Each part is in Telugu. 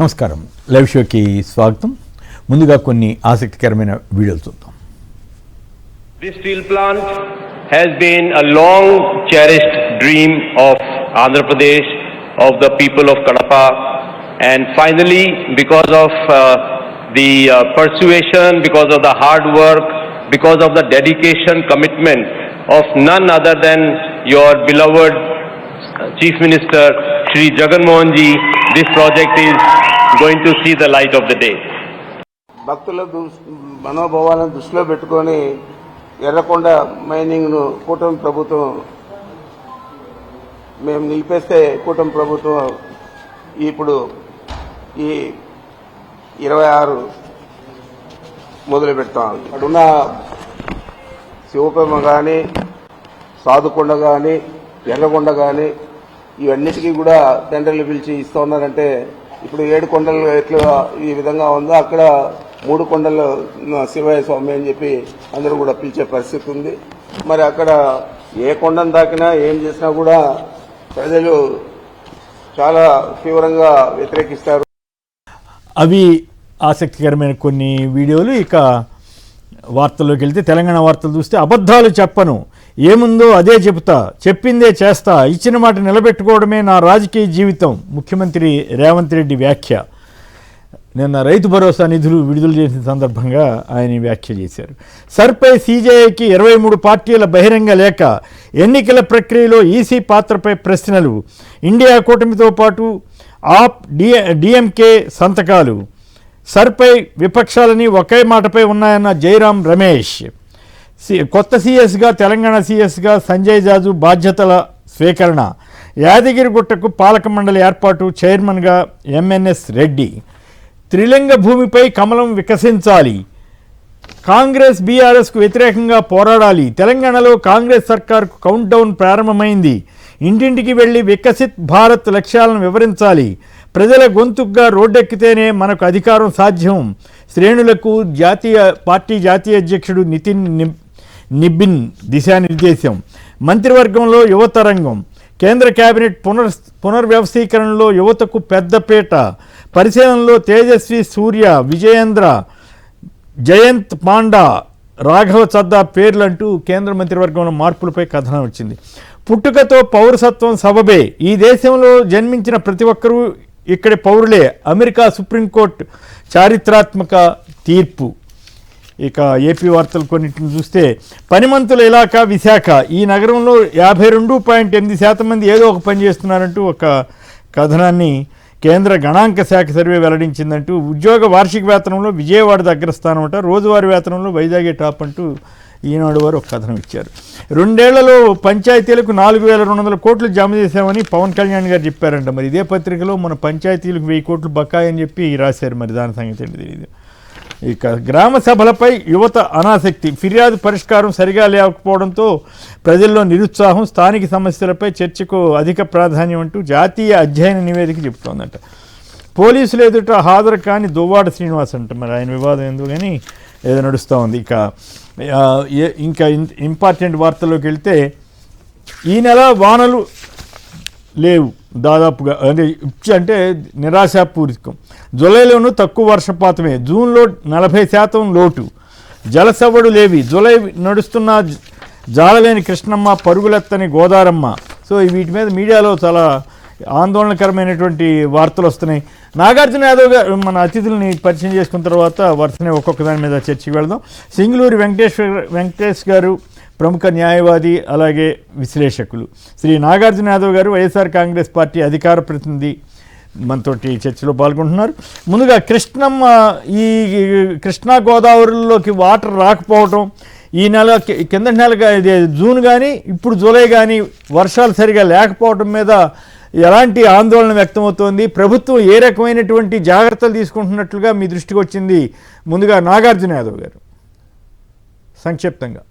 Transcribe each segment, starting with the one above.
నమస్కారం లైవ్ షోకి స్వాగతం. ముందుగా కొన్ని ఆసక్తికరమైన వీడియోలు చూద్దాం. This steel plant has been a long cherished dream of Andhra Pradesh, of the people of Kadapa, and finally because of the persuasion, because of the hard work, because of the dedication, commitment of none other than your beloved Chief Minister Shri Jagan Mohan ji, this project is going to see the light of the day. భక్తుల మనోభావాలను దృష్టిలో పెట్టుకొని ఎర్రకొండ మైనింగ్ను కూటమి ప్రభుత్వం మేము నిలిపేస్తే కూటమి ప్రభుత్వం ఇప్పుడు ఈ 26 మొదలు పెడతాం. అక్కడున్న శివపేమ కానీ సాధుకొండ కానీ ఎర్రకొండ కానీ ఇవన్నిటికీ కూడా టెండర్లు పిలిచి ఇస్తూ ఉన్నారంటే ఇప్పుడు 7 కొండలు ఎట్లా ఈ విధంగా ఉందో అక్కడ 3 కొండలు శివయ్య స్వామి అని చెప్పి అందరూ కూడా పిలిచే పరిస్థితి ఉంది. మరి అక్కడ ఏ కొండను దాకినా ఏం చేసినా కూడా ప్రజలు చాలా తీవ్రంగా వ్యతిరేకిస్తారు. అవి ఆసక్తికరమైన కొన్ని వీడియోలు. ఇక వార్తల్లోకి వెళ్తే తెలంగాణ వార్తలు చూస్తే అబద్ధాలు చెప్పను, ఏముందో అదే చెబుతా, చెప్పిందే చేస్తా, ఇచ్చిన మాట నిలబెట్టుకోవడమే నా రాజకీయ జీవితం, ముఖ్యమంత్రి రేవంత్ రెడ్డి వ్యాఖ్య. నిన్న రైతు భరోసా నిధులు విడుదల చేసిన సందర్భంగా ఆయన వ్యాఖ్య చేశారు. సర్పై సీజేఐకి 23 పార్టీల బహిరంగ లేఖ, ఎన్నికల ప్రక్రియలో ఈసీ పాత్రపై ప్రశ్నలు, ఇండియా కూటమితో పాటు ఆప్ డిఎంకే సంతకాలు, సర్పై విపక్షాలని ఒకే మాటపై ఉన్నాయన్న జైరాం రమేష్, కొత్త సీఎస్గా తెలంగాణ సీఎస్గా సంజయ్ జాజు బాధ్యతల స్వీకరణ, యాదగిరిగుట్టకు పాలక మండలి ఏర్పాటు, చైర్మన్గా ఎంఎన్ఎస్ రెడ్డి, త్రిలింగ భూమిపై కమలం వికసించాలి, కాంగ్రెస్ బీఆర్ఎస్కు వ్యతిరేకంగా పోరాడాలి, తెలంగాణలో కాంగ్రెస్ సర్కార్కు కౌంట్ డౌన్ ప్రారంభమైంది, ఇంటింటికి వెళ్లి వికసిత్ భారత్ లక్ష్యాలను వివరించాలి, ప్రజల గొంతుగ్గా రోడ్డెక్కితేనే మనకు అధికారం సాధ్యం, శ్రేణులకు పార్టీ జాతీయ అధ్యక్షుడు నితిన్ నిబిన్ దిశానిర్దేశం, మంత్రివర్గంలో యువతరంగం, కేంద్ర కేబినెట్ పునర్వ్యవస్థీకరణలో యువతకు పెద్దపీట, పరిశీలనలో తేజస్వి సూర్య, విజయేంద్ర, జయంత్ పాండా, రాఘవ చద్దా పేర్లంటూ కేంద్ర మంత్రివర్గంలో మార్పులపై కథనం వచ్చింది. పుట్టుకతో పౌరసత్వం సబబే, ఈ దేశంలో జన్మించిన ప్రతి ఒక్కరూ ఇక్కడి పౌరులే, అమెరికా సుప్రీంకోర్టు చారిత్రాత్మక తీర్పు. ఇక ఏపీ వార్తలు కొన్నింటిని చూస్తే పనిమంతుల ఇలాకా విశాఖ, ఈ నగరంలో 52.8% మంది ఏదో ఒక పని చేస్తున్నారంటూ ఒక కథనాన్ని కేంద్ర గణాంక శాఖ సర్వే వెల్లడించిందంటూ, ఉద్యోగ వార్షిక వేతనంలో విజయవాడ అగ్రస్థానం అంట, రోజువారీ వేతనంలో వైజాగే టాప్ అంటూ ఈనాడు వారు ఒక కథనం ఇచ్చారు. 2 ఏళ్లలో పంచాయతీలకు 4,200 కోట్లు జమ చేశామని పవన్ కళ్యాణ్ గారు చెప్పారంట. మరి ఇదే పత్రికలో మన పంచాయతీలకు 1000 కోట్లు బకాయి అని చెప్పి రాశారు. మరి దాని సంగతి ఏంటి తెలియదు. ఇక గ్రామ సభలపై యువత అనాసక్తి, ఫిర్యాదు పరిష్కారం సరిగా లేకపోవడంతో ప్రజల్లో నిరుత్సాహం, స్థానిక సమస్యలపై చర్చకు అధిక ప్రాధాన్యం అంటూ జాతీయ అధ్యయన నివేదిక చెబుతోందట. పోలీసులు ఎదుట హాజరు కాని దువ్వాడ శ్రీనివాస్ అంట. మరి ఆయన వివాదం ఎందుకు కానీ ఏదో నడుస్తూ ఉంది. ఇంకా ఇంపార్టెంట్ వార్తల్లోకి వెళ్తే ఈ నెల వానలు లేవు దాదాపుగా, అంటే నిరాశాపూరితం. జూలైలోనూ తక్కువ వర్షపాతమే, జూన్లో 40% లోటు, జలసవ్వడు లేవి, జూలై నడుస్తున్న జాలలేని కృష్ణమ్మ, పరుగులెత్తని గోదారమ్మ. సో వీటి మీద మీడియాలో చాలా ఆందోళనకరమైనటువంటి వార్తలు వస్తున్నాయి. నాగార్జున యాదవ్ గారు మన అతిథుల్ని పరిచయం చేసుకున్న తర్వాత వరుసనే ఒక్కొక్క దాని మీద చర్చకి వెళదాం. సింగళూరి వెంకటేష్ గారు ప్రముఖ న్యాయవాది, అలాగే విశ్లేషకులు. శ్రీ నాగార్జున యాదవ్ గారు వైఎస్ఆర్ కాంగ్రెస్ పార్టీ అధికార ప్రతినిధి మనతోటి చర్చలో పాల్గొంటున్నారు. ముందుగా కృష్ణమ్మ, ఈ కృష్ణా గోదావరిలోకి వాటర్ రాకపోవటం, ఈ నెల కింద నెలగా జూన్ కానీ ఇప్పుడు జూలై కానీ వర్షాలు సరిగా లేకపోవడం మీద ఎలాంటి ఆందోళన వ్యక్తమవుతోంది, ప్రభుత్వం ఏ రకమైనటువంటి జాగ్రత్తలు తీసుకుంటున్నట్లుగా మీ దృష్టికి వచ్చింది? ముందుగా నాగార్జున యాదవ్ గారు సంక్షిప్తంగా.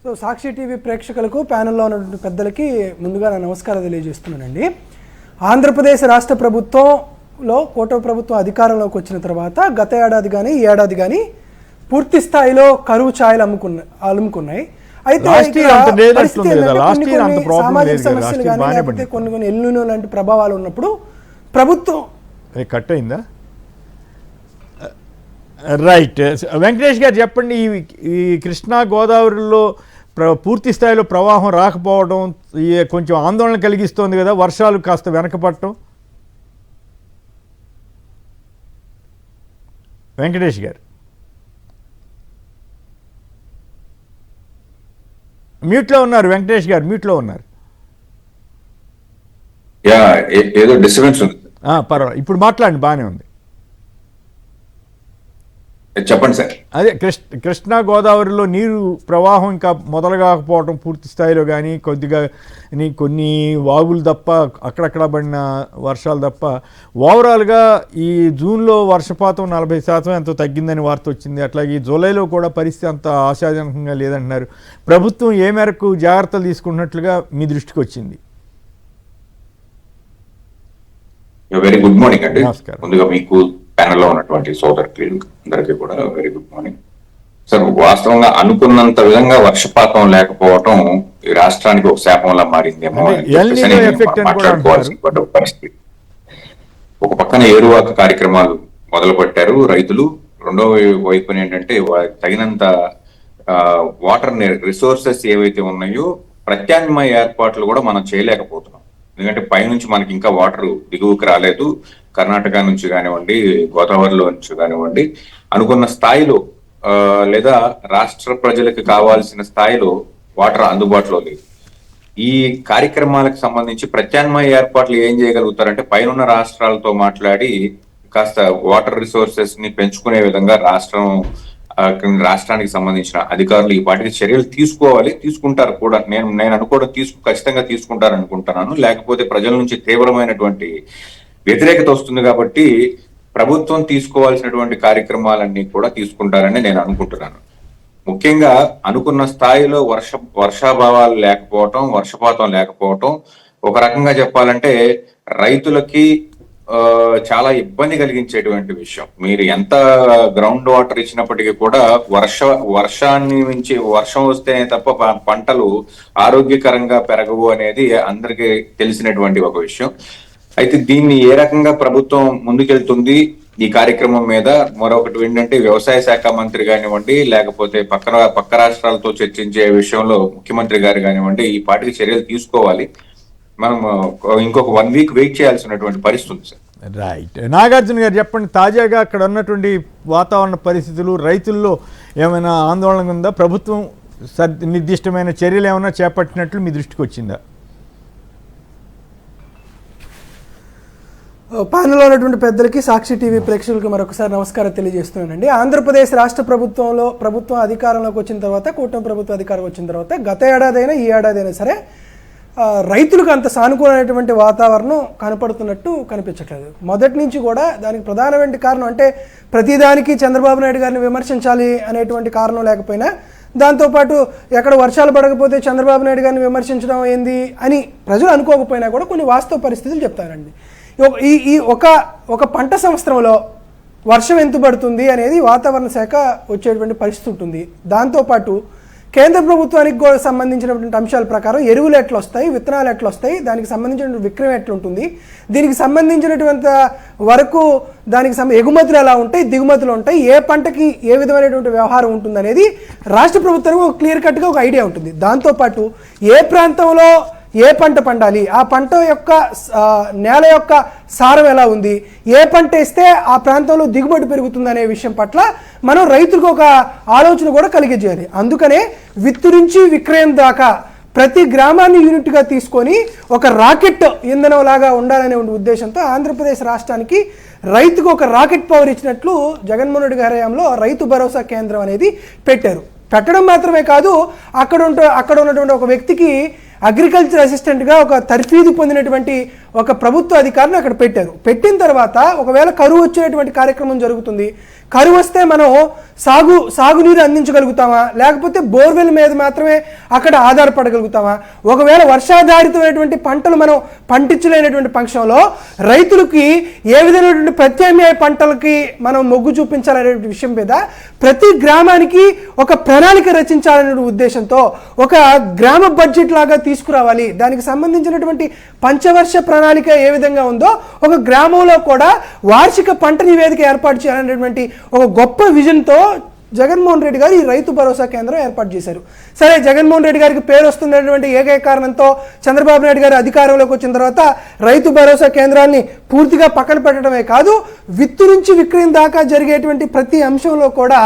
సో సాక్షి టీవీ ప్రేక్షకులకు, ప్యానెల్లో ఉన్నటువంటి పెద్దలకి ముందుగా నా నమస్కారం తెలియజేస్తున్నానండి. ఆంధ్రప్రదేశ్ రాష్ట్ర ప్రభుత్వంలో కూటమి ప్రభుత్వం అధికారంలోకి వచ్చిన తర్వాత గత ఏడాది కానీ ఈ ఏడాది కానీ పూర్తి స్థాయిలో కరువు ఛాయలు అలుముకున్నాయి. అయితే Last year అంత లేనట్టుంది పరిస్థితి కదా, ఏంటంటే last కొన్ని year అంత కొన్ని problem సామాజిక లేదు కదా, సమస్యలు last year కానీ బాగానే లేకపోతే పడింది. కొన్ని ఎల్లునో లాంటి ప్రభావాలు ఉన్నప్పుడు ప్రభుత్వం కట్ అయిందా? రైట్. వెంకటేష్ గారు చెప్పండి, ఈ కృష్ణా గోదావరిలో పూర్తి స్థాయిలో ప్రవాహం రాకపోవడం కొంచెం ఆందోళన కలిగిస్తోంది కదా, వర్షాలు కాస్త వెనకపడటం. వెంకటేష్ గారు మ్యూట్లో ఉన్నారు. వెంకటేష్ గారు మ్యూట్లో ఉన్నారు. ఏదో డిస్టర్బెన్స్ ఉంది. పర్వాలేదు, ఇప్పుడు మాట్లాడండి, బాగానే ఉంది. చెప్పండి సార్. అదే కృష్ణా గోదావరిలో నీరు ప్రవాహం ఇంకా మొదలు కాకపోవడం పూర్తి స్థాయిలో, కానీ కొద్దిగా కొన్ని వాగులు తప్ప, అక్కడక్కడ పడిన వర్షాలు తప్ప, ఓవరాల్గా ఈ జూన్లో వర్షపాతం 40% ఎంతో తగ్గిందని వార్త వచ్చింది. అట్లాగే జూలైలో కూడా పరిస్థితి అంత ఆశాజనకంగా లేదంటున్నారు. ప్రభుత్వం ఏ మేరకు జాగ్రత్తలు తీసుకున్నట్లుగా మీ దృష్టికి వచ్చింది? వెరీ గుడ్ మార్నింగ్ అండి. నమస్కారం. ముందుగా మీకు ప్యానెల్లో ఉన్నటువంటి సోదరులు అందరికీ కూడా వెరీ గుడ్ మార్నింగ్ సార్. వాస్తవంగా అనుకున్నంత విధంగా వర్షపాతం లేకపోవటం ఈ రాష్ట్రానికి ఒక శాపంలా మారిందేమో అని మాట్లాడుకోవాల్సిన పరిస్థితి. ఒక పక్కన ఏరువాక కార్యక్రమాలు మొదలు పెట్టారు రైతులు, రెండో వైపున ఏంటంటే తగినంత వాటర్ రిసోర్సెస్ ఏవైతే ఉన్నాయో ప్రత్యామ్నాయ ఏర్పాట్లు కూడా మనం చేయలేకపోతున్నాం. ఎందుకంటే పైనుంచి మనకి ఇంకా వాటర్ దిగువకి రాలేదు. కర్ణాటక నుంచి కానివ్వండి, గోదావరిలో నుంచి కానివ్వండి, అనుకున్న స్థాయిలో లేదా రాష్ట్ర ప్రజలకు కావాల్సిన స్థాయిలో వాటర్ అందుబాటులో లేదు. ఈ కార్యక్రమాలకు సంబంధించి ప్రత్యామ్నాయ ఏర్పాట్లు ఏం చేయగలుగుతారంటే పైనున్న రాష్ట్రాలతో మాట్లాడి కాస్త వాటర్ రిసోర్సెస్ ని పెంచుకునే విధంగా రాష్ట్రానికి సంబంధించిన అధికారులు ఈ పాటికి చర్యలు తీసుకోవాలి, తీసుకుంటారు కూడా. నేను అనుకోవడం ఖచ్చితంగా తీసుకుంటారు అనుకుంటున్నాను. లేకపోతే ప్రజల నుంచి తీవ్రమైనటువంటి వ్యతిరేకత వస్తుంది కాబట్టి ప్రభుత్వం తీసుకోవాల్సినటువంటి కార్యక్రమాలన్నీ కూడా తీసుకుంటారని నేను అనుకుంటున్నాను. ముఖ్యంగా అనుకున్న స్థాయిలో వర్షాభావాలు లేకపోవటం, వర్షపాతం లేకపోవటం ఒక రకంగా చెప్పాలంటే రైతులకి చాలా ఇబ్బంది కలిగించేటువంటి విషయం. మీరు ఎంత గ్రౌండ్ వాటర్ ఇచ్చినప్పటికీ కూడా వర్షాన్ని మించి వర్షం వస్తేనే తప్ప పంటలు ఆరోగ్యకరంగా పెరగవు అనేది అందరికీ తెలిసినటువంటి ఒక విషయం. అయితే దీన్ని ఏ రకంగా ప్రభుత్వం ముందుకెళ్తుంది ఈ కార్యక్రమం మీద, మరొకటి ఏంటంటే వ్యవసాయ శాఖ మంత్రి కానివ్వండి, లేకపోతే పక్క రాష్ట్రాలతో చర్చించే విషయంలో ముఖ్యమంత్రి గారు కానివ్వండి, ఈ పార్టీకి చర్యలు తీసుకోవాలి. మనం ఇంకొక 1 వీక్ వెయిట్ చేయాల్సినటువంటి పరిస్థితి ఉంది సార్. రైట్. నాగార్జున గారు చెప్పండి, తాజాగా అక్కడ ఉన్నటువంటి వాతావరణ పరిస్థితులు, రైతుల్లో ఏమైనా ఆందోళన ఉందా? ప్రభుత్వం నిర్దిష్టమైన చర్యలు ఏమైనా చేపట్టినట్లు మీ దృష్టికి వచ్చిందా? ప్యానెల్లో ఉన్నటువంటి పెద్దలకి, సాక్షి టీవీ ప్రేక్షకులకి మరొకసారి నమస్కారం తెలియజేస్తున్నానండి. ఆంధ్రప్రదేశ్ రాష్ట్ర ప్రభుత్వం అధికారంలోకి వచ్చిన తర్వాత, కూటమి ప్రభుత్వం అధికారం వచ్చిన తర్వాత గత ఏడాదైనా ఈ ఏడాదైనా సరే రైతులకు అంత సానుకూలమైనటువంటి వాతావరణం కనపడుతున్నట్టు కనిపించట్లేదు. మొదటి నుంచి కూడా దానికి ప్రధానమైన కారణం అంటే ప్రతిదానికి చంద్రబాబు నాయుడు గారిని విమర్శించాలి అనేటువంటి కారణం లేకపోయినా, దాంతోపాటు ఎక్కడ వర్షాలు పడకపోతే చంద్రబాబు నాయుడు గారిని విమర్శించడం ఏంది అని ప్రజలు అనుకోకపోయినా కూడా కొన్ని వాస్తవ పరిస్థితులు చెప్తారండి. ఈ ఒక పంట సంవత్సరంలో వర్షం ఎంత పడుతుంది అనేది వాతావరణ శాఖ వచ్చేటువంటి పరిస్థితి ఉంటుంది. దాంతోపాటు కేంద్ర ప్రభుత్వానికి సంబంధించినటువంటి అంశాల ప్రకారం ఎరువులు ఎట్లా వస్తాయి, విత్తనాలు ఎట్లా వస్తాయి, దానికి సంబంధించిన విక్రయం ఎట్లా ఉంటుంది, దీనికి సంబంధించినటువంటి వరకు దానికి ఎగుమతులు ఎలా ఉంటాయి, దిగుమతులు ఉంటాయి, ఏ పంటకి ఏ విధమైనటువంటి వ్యవహారం ఉంటుంది అనేది రాష్ట్ర ప్రభుత్వానికి ఒక క్లియర్ కట్గా ఒక ఐడియా ఉంటుంది. దాంతోపాటు ఏ ప్రాంతంలో ఏ పంట పండాలి, ఆ పంట యొక్క నేల యొక్క సారం ఎలా ఉంది, ఏ పంట వేస్తే ఆ ప్రాంతంలో దిగుబడి పెరుగుతుంది అనే విషయం పట్ల మనం రైతులకు ఒక ఆలోచన కూడా కలిగజేయాలి. అందుకనే విత్తు నుంచి విక్రయం దాకా ప్రతి గ్రామాన్ని యూనిట్గా తీసుకొని ఒక రాకెట్ ఇంధనం లాగా ఉండాలనే ఉద్దేశంతో ఆంధ్రప్రదేశ్ రాష్ట్రానికి రైతుకు ఒక రాకెట్ పవర్ ఇచ్చినట్లు జగన్మోహన్ రెడ్డి గారి హయాంలో రైతు భరోసా కేంద్రం అనేది పెట్టడం మాత్రమే కాదు, అక్కడ ఉన్నటువంటి ఒక వ్యక్తికి అగ్రికల్చర్ అసిస్టెంట్గా ఒక తర్ఫీదు పొందినటువంటి ఒక ప్రభుత్వ అధికారిని అక్కడ పెట్టారు. పెట్టిన తర్వాత ఒకవేళ కరువు వచ్చేటువంటి కార్యక్రమం జరుగుతుంది, కరువు వస్తే మనం సాగునీరు అందించగలుగుతామా, లేకపోతే బోర్వెల్ మీద మాత్రమే అక్కడ ఆధారపడగలుగుతామా? ఒకవేళ వర్షాధారితమైనటువంటి పంటలు మనం పండించలేనటువంటి పక్షంలో రైతులకి ఏ విధమైనటువంటి ప్రత్యామ్నాయ పంటలకి మనం మొగ్గు చూపించాలనే విషయం మీద ప్రతి గ్రామానికి ఒక ప్రణాళిక రచించాలనే ఉద్దేశంతో ఒక గ్రామ బడ్జెట్ లాగా తీసుకురావాలి. దానికి సంబంధించినటువంటి పంచవర్ష ప్రణాళిక ఏ విధంగా ఉందో ఒక గ్రామంలో కూడా వార్షిక పంట నివేదిక ఏర్పాటు చేయాలనేటువంటి ఒక గొప్ప విజన్తో జగన్మోహన్ రెడ్డి గారు ఈ రైతు భరోసా కేంద్రం ఏర్పాటు చేశారు. సరే, జగన్మోహన్ రెడ్డి గారికి పేరు వస్తున్నటువంటి ఏకైక కారణంతో చంద్రబాబు నాయుడు గారు అధికారంలోకి వచ్చిన తర్వాత రైతు భరోసా కేంద్రాన్ని పూర్తిగా పక్కన పెట్టడమే కాదు, విత్తు నుంచి విక్రయం దాకా జరిగేటువంటి ప్రతి అంశంలో కూడా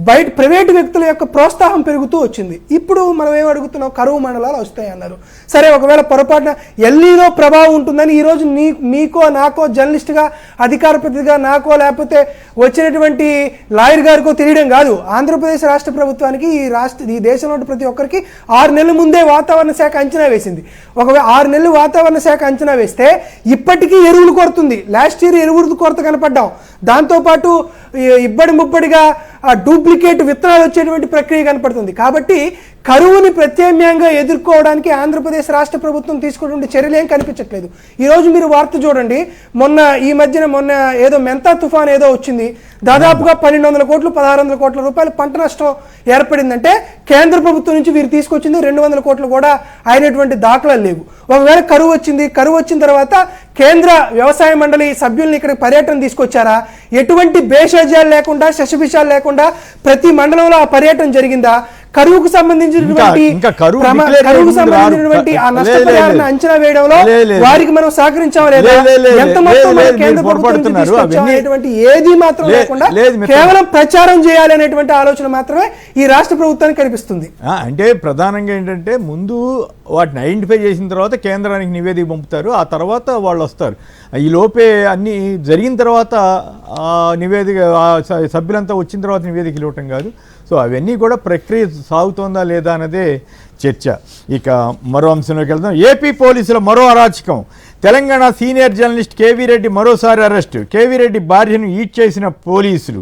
బయట ప్రైవేటు వ్యక్తుల యొక్క ప్రోత్సాహం పెరుగుతూ వచ్చింది. ఇప్పుడు మనం ఏం అడుగుతున్నాం, కరువు మండలాలు వస్తాయన్నారు. సరే, ఒకవేళ పొరపాటున ఎల్నీలో ప్రభావం ఉంటుందని ఈరోజు మీకో నాకో జర్నలిస్ట్గా అధికార ప్రతినిధిగా నాకో లేకపోతే వచ్చినటువంటి లాయర్ గారికో తెలియడం కాదు. ఆంధ్రప్రదేశ్ రాష్ట్ర ప్రభుత్వానికి ఈ దేశంలో ప్రతి ఒక్కరికి 6 నెలల ముందే వాతావరణ శాఖ అంచనా వేసింది. ఒకవేళ 6 నెలలు వాతావరణ శాఖ అంచనా వేస్తే ఇప్పటికీ ఎరువులు కొడుతుంది. లాస్ట్ ఇయర్ ఎరువులు కొరత కనపడ్డాం. దాంతోపాటు ఇబ్బడి ముబ్బడిగా డూప్లికేట్ విత్తనాలు వచ్చేటువంటి ప్రక్రియ కనపడుతుంది. కాబట్టి కరువుని ప్రత్యామ్నాయంగా ఎదుర్కోవడానికి ఆంధ్రప్రదేశ్ రాష్ట్ర ప్రభుత్వం తీసుకున్నటువంటి చర్యలు ఏం కనిపించట్లేదు. ఈరోజు మీరు వార్త చూడండి, ఈ మధ్యన ఏదో మెంతా తుఫాన్ ఏదో వచ్చింది, దాదాపుగా 1200 కోట్లు 1600 కోట్ల రూపాయల పంట నష్టం ఏర్పడిందంటే కేంద్ర ప్రభుత్వం నుంచి వీరు తీసుకొచ్చింది 200 కోట్లు కూడా అయినటువంటి దాఖలాలు లేవు. ఒకవేళ కరువు వచ్చిన తర్వాత కేంద్ర వ్యవసాయ మండలి సభ్యుల్ని ఇక్కడ పర్యటన తీసుకొచ్చారా? ఎటువంటి భేషజాలు లేకుండా శశబిషాలు లేకుండా ప్రతి మండలంలో ఆ పర్యటన జరిగిందా? కరువుకు సంబంధించినటువంటి ఆ నష్టపరిహారాన్ని అంచనా వేయడంలో వారికి మనం సహకరించామా లేదా? ఎంత మొత్తం కేంద్ర ప్రభుత్వం తీసుకొచ్చామనేటువంటి ఏది మాత్రం లేకుండా కేవలం ప్రచారం చేయాలి అనేటువంటి ఆలోచన మాత్రమే ఈ రాష్ట్ర ప్రభుత్వానికి కనిపిస్తుంది. అంటే ప్రధానంగా ఏంటంటే ముందు వాటిని ఐడెంటిఫై చేసిన తర్వాత కేంద్రానికి నివేదిక పంపుతారు, ఆ తర్వాత వాళ్ళు వస్తారు. ఈ లోపే అన్నీ జరిగిన తర్వాత నివేదిక సభ్యులంతా వచ్చిన తర్వాత నివేదికలు ఇవ్వటం కాదు. సో అవన్నీ కూడా ప్రక్రియ సాగుతోందా లేదా అన్నదే చర్చ. ఇక మరో అంశంలోకి వెళ్దాం. ఏపీ పోలీసుల మరో అరాచకం. Telangana senior journalist KV Reddy మరోసారి అరెస్టు. కేవీ రెడ్డి భార్యను ఈడ్ చేసిన పోలీసులు.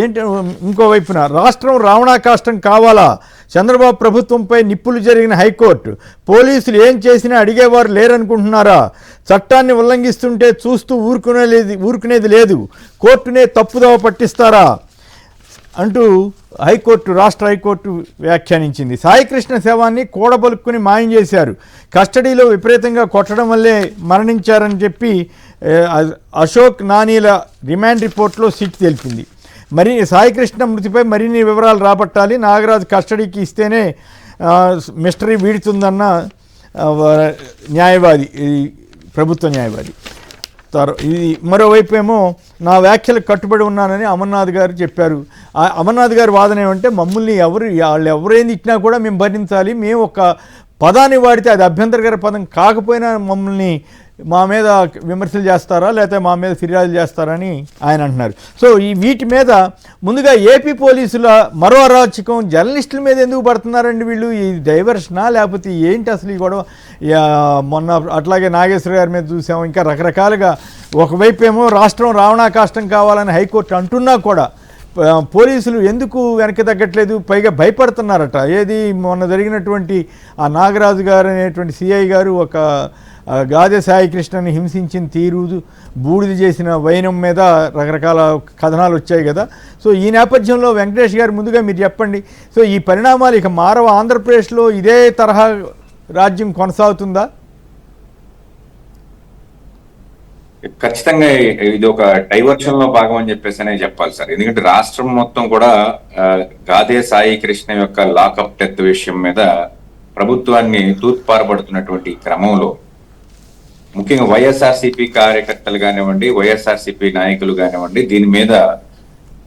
ఏంటి ఇంకోవైపున రాష్ట్రం రావణాకాష్టం కావాలా? చంద్రబాబు ప్రభుత్వంపై నిప్పులు జరిగిన హైకోర్టు. పోలీసులు ఏం చేసినా అడిగేవారు లేరనుకుంటున్నారా? చట్టాన్ని ఉల్లంఘిస్తుంటే చూస్తూ ఊరుకునేది లేదు, కోర్టునే తప్పుదోవ పట్టిస్తారా అంటూ రాష్ట్ర హైకోర్టు వ్యాఖ్యానించింది. సాయికృష్ణ శవాన్ని కూడబలుక్కుని మాయం చేశారు, కస్టడీలో విపరీతంగా కొట్టడం వల్లే మరణించారని చెప్పి అశోక్ నానీల రిమాండ్ రిపోర్ట్లో సిట్ తెలిపింది. సాయికృష్ణ మృతిపై మరిన్ని వివరాలు రాబట్టాలి, నాగరాజు కస్టడీకి ఇస్తేనే మిస్టరీ వీడుతుందన్న న్యాయవాది, ప్రభుత్వ న్యాయవాది. ఇది మరోవైపు ఏమో నా వ్యాఖ్యలకు కట్టుబడి ఉన్నానని అమర్నాథ్ గారు చెప్పారు. అమర్నాథ్ గారి వాదన ఏమంటే మమ్మల్ని వాళ్ళు ఎవరేంది ఇచ్చినా కూడా మేము భరించాలి, మేము ఒక పదాన్ని వాడితే అది అభ్యంతరకర పదం కాకపోయినా మమ్మల్ని మా మీద విమర్శలు చేస్తారా లేకపోతే మా మీద ఫిర్యాదులు చేస్తారని ఆయన అంటున్నారు. సో వీటి మీద ముందుగా ఏపీ పోలీసుల మరో అరాచకం. జర్నలిస్టుల మీద ఎందుకు పడుతున్నారండి వీళ్ళు? ఈ డైవర్షనా లేకపోతే ఏంటి అసలు ఈ గొడవ? మొన్న అట్లాగే నాగేశ్వర గారి మీద చూసాము, ఇంకా రకరకాలుగా. ఒకవైపు ఏమో రాష్ట్రం రావణాకాష్టం కావాలని హైకోర్టు అంటున్నా కూడా పోలీసులు ఎందుకు వెనక్కి తగ్గట్లేదు, పైగా భయపడుతున్నారట. ఏది మొన్న జరిగినటువంటి ఆ నాగరాజు గారు అనేటువంటి సిఐ గారు ఒక గాదె సాయికృష్ణని హింసించిన తీరు, బూడిద చేసిన వైనం మీద రకరకాల కథనాలు వచ్చాయి కదా. సో ఈ నేపథ్యంలో వెంకటేష్ గారు ముందుగా మీరు చెప్పండి. సో ఈ పరిణామాలు ఇక మారవ? ఆంధ్రప్రదేశ్లో ఇదే తరహా రాజ్యం కొనసాగుతుందా? ఖచ్చితంగా ఇది ఒక డైవర్షన్ లో భాగం అని చెప్పేసి చెప్పాలి సార్. ఎందుకంటే రాష్ట్రం మొత్తం కూడా గాదే సాయి కృష్ణ యొక్క లాకప్ డెత్ విషయం మీద ప్రభుత్వాన్ని తూర్పారబడుతున్నటువంటి క్రమంలో ముఖ్యంగా వైఎస్ఆర్సీపీ కార్యకర్తలు కానివ్వండి, వైఎస్ఆర్సీపీ నాయకులు కానివ్వండి, దీని మీద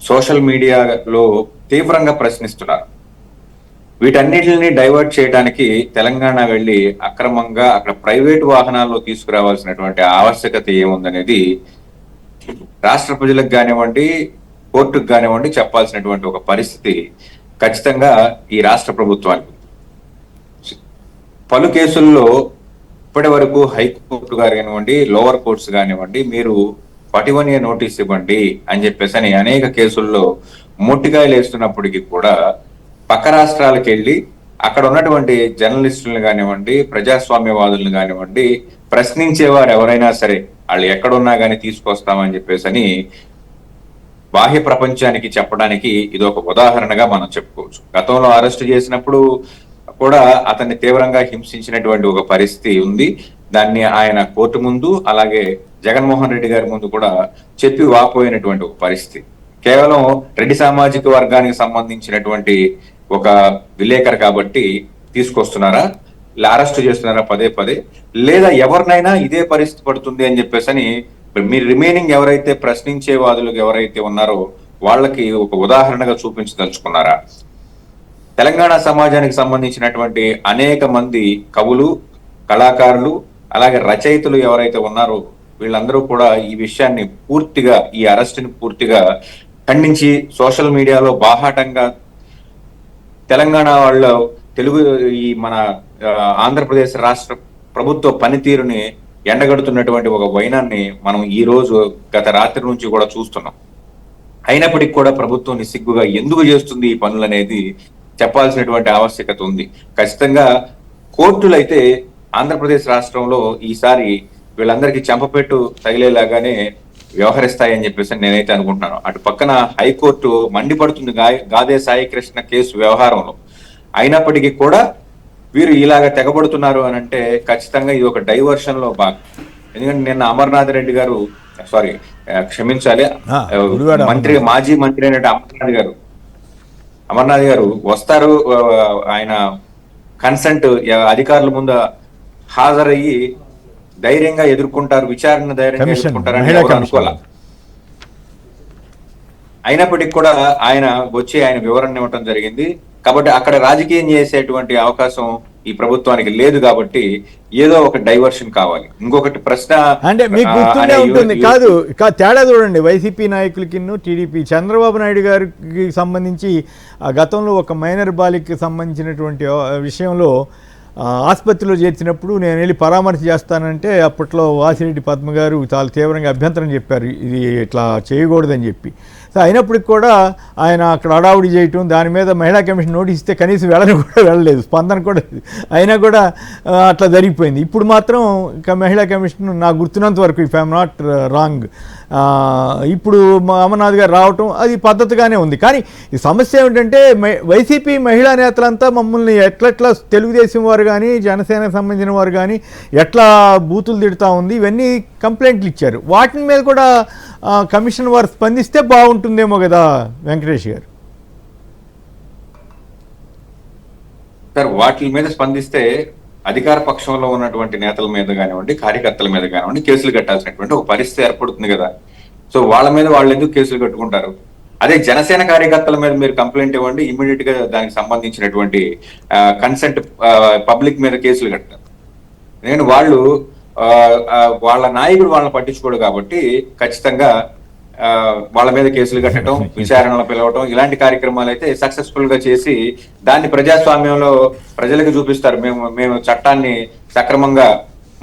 సోషల్ మీడియాలో తీవ్రంగా ప్రశ్నిస్తున్నారు. వీటన్నిటిని డైవర్ట్ చేయడానికి తెలంగాణ వెళ్ళి అక్రమంగా అక్కడ ప్రైవేటు వాహనాల్లో తీసుకురావాల్సినటువంటి ఆవశ్యకత ఏముందనేది రాష్ట్ర ప్రజలకు కానివ్వండి, కోర్టుకు కానివ్వండి చెప్పాల్సినటువంటి ఒక పరిస్థితి ఖచ్చితంగా ఈ రాష్ట్ర ప్రభుత్వానికి. పలు కేసుల్లో ఇప్పటి వరకు హైకోర్టు కానివ్వండి, లోవర్ కోర్ట్స్ కానివ్వండి, మీరు 41A నోటీస్ ఇవ్వండి అని చెప్పేసి అనేక కేసుల్లో మొట్టికాయలు వేస్తున్నప్పటికీ కూడా పక్క రాష్ట్రాలకు వెళ్ళి అక్కడ ఉన్నటువంటి జర్నలిస్టులను కానివ్వండి, ప్రజాస్వామ్యవాదులను కానివ్వండి, ప్రశ్నించేవారు ఎవరైనా సరే వాళ్ళు ఎక్కడున్నా కానీ తీసుకొస్తామని చెప్పేసి బాహ్య ప్రపంచానికి చెప్పడానికి ఇది ఒక ఉదాహరణగా మనం చెప్పుకోవచ్చు. గతంలో అరెస్ట్ చేసినప్పుడు కూడా అతన్ని తీవ్రంగా హింసించినటువంటి ఒక పరిస్థితి ఉంది. దాన్ని ఆయన కోర్టు ముందు, అలాగే జగన్మోహన్ రెడ్డి గారి ముందు కూడా చెప్పి వాపోయినటువంటి ఒక పరిస్థితి. కేవలం రెడ్డి సామాజిక వర్గానికి సంబంధించినటువంటి ఒక విలేకరు కాబట్టి తీసుకొస్తున్నారా, అరెస్ట్ చేస్తున్నారా పదే పదే, లేదా ఎవరినైనా ఇదే పరిస్థితి పడుతుంది అని చెప్పేసి మీరు రిమైనింగ్ ఎవరైతే ప్రశ్నించే వాదులు ఎవరైతే ఉన్నారో వాళ్ళకి ఒక ఉదాహరణగా చూపించదలుచుకున్నారా? తెలంగాణ సమాజానికి సంబంధించినటువంటి అనేక మంది కవులు, కళాకారులు, అలాగే రచయితలు ఎవరైతే ఉన్నారో వీళ్ళందరూ కూడా ఈ విషయాన్ని పూర్తిగా, ఈ అరెస్ట్ని పూర్తిగా ఖండించి సోషల్ మీడియాలో బాహాటంగా తెలంగాణ వాళ్ళు తెలుగు ఈ మన ఆంధ్రప్రదేశ్ రాష్ట్ర ప్రభుత్వ పనితీరుని ఎండగడుతున్నటువంటి ఒక వైనాన్ని మనం ఈ రోజు గత రాత్రి నుంచి కూడా చూస్తున్నాం. అయినప్పటికీ కూడా ప్రభుత్వం నిస్సిగ్గుగా ఎందుకు చేస్తుంది ఈ పనులు అనేది చెప్పాల్సినటువంటి ఆవశ్యకత ఉంది. ఖచ్చితంగా కోర్టులైతే ఆంధ్రప్రదేశ్ రాష్ట్రంలో ఈసారి వీళ్ళందరికీ చెంపపెట్టు తగిలేలాగానే వ్యవహరిస్తాయని చెప్పేసి నేనైతే అనుకుంటున్నాను. అటు పక్కన హైకోర్టు మండిపడుతుంది గాదే సాయికృష్ణ కేసు వ్యవహారంలో. అయినప్పటికీ కూడా వీరు ఇలాగ తెగబడుతున్నారు అని అంటే ఖచ్చితంగా ఇది ఒక డైవర్షన్ లో భాగం. ఎందుకంటే నిన్న అమర్నాథ్ రెడ్డి గారు, సారీ క్షమించాలి, మాజీ మంత్రి అయినట్టు అమర్నాథ్ గారు వస్తారు, ఆయన కన్సెంట్ అధికారుల ముందు హాజరయ్యి ధైర్యంగా ఎదుర్కొంటారు, విచారణ ధైర్యంగా ఎదుర్కొంటారని అనుకోవాలి. అయినప్పటికీ కూడా ఆయన వచ్చి ఆయన వివరణ ఇవ్వటం జరిగింది. కాబట్టి అక్కడ రాజకీయం చేసేటువంటి అవకాశం ఈ ప్రభుత్వానికి లేదు. కాబట్టి ఏదో ఒక డైవర్షన్ కావాలి. ఇంకొకటి ప్రశ్న అంటే మీకు గుర్తుండే ఉంటుంది కాదు, తేడా చూడండి. వైసీపీ నాయకులకి, టీడీపీ చంద్రబాబు నాయుడు గారికి సంబంధించి గతంలో ఒక మైనర్ బాలికకి సంబంధించినటువంటి విషయంలో ఆసుపత్రిలో చేర్చినప్పుడు నేను వెళ్ళి పరామర్శ చేస్తానంటే అప్పట్లో వాసిరెడ్డి పద్మ గారు చాలా తీవ్రంగా అభ్యంతరం చెప్పారు, ఇది ఇట్లా చేయకూడదని చెప్పి. సో అయినప్పటికి కూడా ఆయన అక్కడ హడావుడి చేయటం, దాని మీద మహిళా కమిషన్ నోటీస్ ఇస్తే కనీసం వెళ్ళలేదు, స్పందన కూడా. అయినా కూడా అట్లా జరిగిపోయింది. ఇప్పుడు మాత్రం మహిళా కమిషన్ నాకు గుర్తున్నంత వరకు, ఇఫ్ ఐఎమ్ నాట్ రాంగ్, ఇప్పుడు అమర్నాథ్ గారు రావటం అది పద్ధతిగానే ఉంది. కానీ ఈ సమస్య ఏమిటంటే వైసీపీ మహిళా నేతలంతా మమ్మల్ని ఎట్లెట్లా తెలుగుదేశం వారు కానీ, జనసేనకు సంబంధించిన వారు కానీ ఎట్లా బూతులు తిడుతూ ఉంది, ఇవన్నీ కంప్లైంట్లు ఇచ్చారు. వాటి మీద కూడా కమిషన్ వారు స్పందిస్తే బాగుంటుందేమో కదా వెంకటేష్ గారు? సార్, వాటి మీద స్పందిస్తే అధికార పక్షంలో ఉన్నటువంటి నేతల మీద కానివ్వండి, కార్యకర్తల మీద కానివ్వండి కేసులు కట్టాల్సినటువంటి ఒక పరిస్థితి ఏర్పడుతుంది కదా. సో వాళ్ళ మీద వాళ్ళు ఎందుకు కేసులు కట్టుకుంటారు? అదే జనసేన కార్యకర్తల మీద మీరు కంప్లైంట్ ఇవ్వండి, ఇమ్మీడియట్ గా దానికి సంబంధించినటువంటి కన్సెంట్ పబ్లిక్ మీద కేసులు కట్టారు. నేను వాళ్ళు వాళ్ళ నాయకుడు వాళ్ళని పట్టించుకోడు కాబట్టి ఖచ్చితంగా వాళ్ళ మీద కేసులు కట్టడం, విచారణలు పిలవటం, ఇలాంటి కార్యక్రమాలు అయితే సక్సెస్ఫుల్ గా చేసి దాన్ని ప్రజాస్వామ్యంలో ప్రజలకు చూపిస్తారు, మేము చట్టాన్ని సక్రమంగా